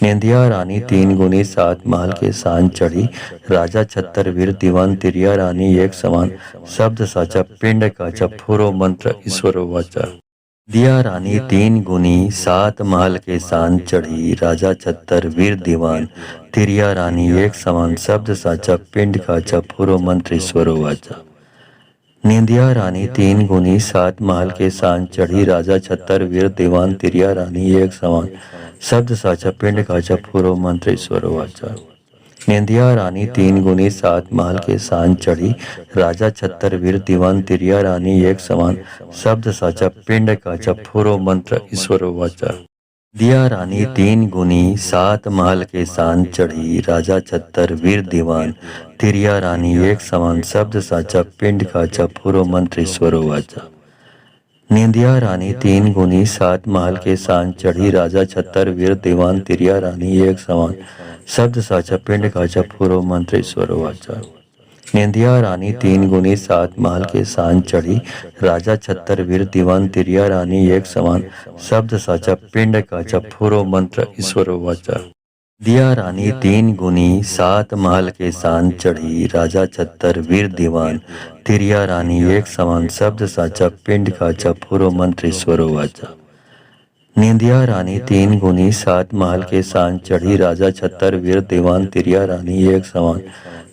निंदिया रानी तीन गुनी सात महल के सान चढ़ी, राजा छत्तर वीर दीवान तिरिया रानी एक समान, शब्द साचा पिंड काचा फुरो मंत्र ईश्वर वाचा। दिया रानी तीन गुनी सात महल के सान चढ़ी, राजा छत्तर वीर दीवान तिरिया रानी एक समान, शब्द साचा पिंड काचा फुरो मंत्र ईश्वर वाचा। निंदिया रानी तीन गुनी सात महल के सान चढ़ी, राजा छत्तर वीर दीवान तिरिया रानी एक समान, शब्द साचा पिंड काचा फुरो मंत्र ईश्वर वाचा। निंदिया रानी तीन गुनी सात महल के सान चढ़ी, राजा छत्तर वीर दीवान तिरिया रानी एक समान, शब्द साचा पिंड काचा फुरो मंत्र ईश्वर वाचा। दिया रानी तीन गुनी सात महल के सान चढ़ी, राजा छत्तर वीर दीवान तिरिया रानी एक समान, शब्द साचा पिंड काचा फुरो मंत्र ईश्वर वाचा। निंदिया रानी तीन गुनी सात महल के सान चढ़ी, राजा छत्तर वीर दीवान तिरिया रानी एक समान, शब्द साचा पिंड काचा फुरो मंत्र ईश्वर वाचा। निंदिया रानी तीन गुनी सात महल के सान चढ़ी, राजा छत्तर वीर दीवान तिरिया रानी एक समान, शब्द साचा पिंड काचा फुरो मंत्र ईश्वर वाचा। दिया रानी तीन गुनी सात महल के सान चढ़ी, राजा छत्तर वीर दीवान तिरिया रानी एक समान, शब्द साचा पिंड काचा फुरो मंत्र ईश्वर वाचा। निंदिया रानी तीन गुनी सात महल के सान चढ़ी, राजा छत्तर वीर दीवान तिरिया रानी एक समान,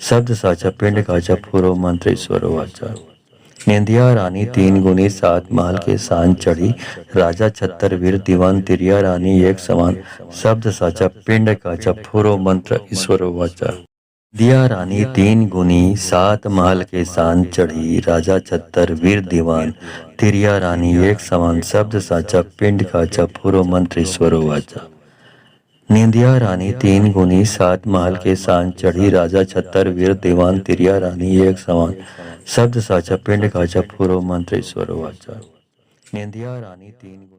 शब्द साचा पिंड काचा फुरो मंत्र ईश्वर वाचा। निंदिया रानी तीन गुनी सात महल के सान चढ़ी, राजा छत्तर वीर दीवान तिरिया रानी एक समान, शब्द साचा पिंड काचा फुरो मंत्र ईश्वर वाचा। दिया रानी तीन गुनी सात महल के सान चढ़ी, राजा छत्तर वीर दीवान तिरिया रानी एक समान, शब्द साचा पिंड काचा फुरो मंत्र ईश्वर वाचा। निंदिया रानी तीन गुनी सात महल के सान चढ़ी, राजा छत्तर वीर दीवान तिरिया रानी एक समान, शब्द साचा पिंड काचा फुरो मंत्र ईश्वर वाचा। निंदिया रानी तीन गुनी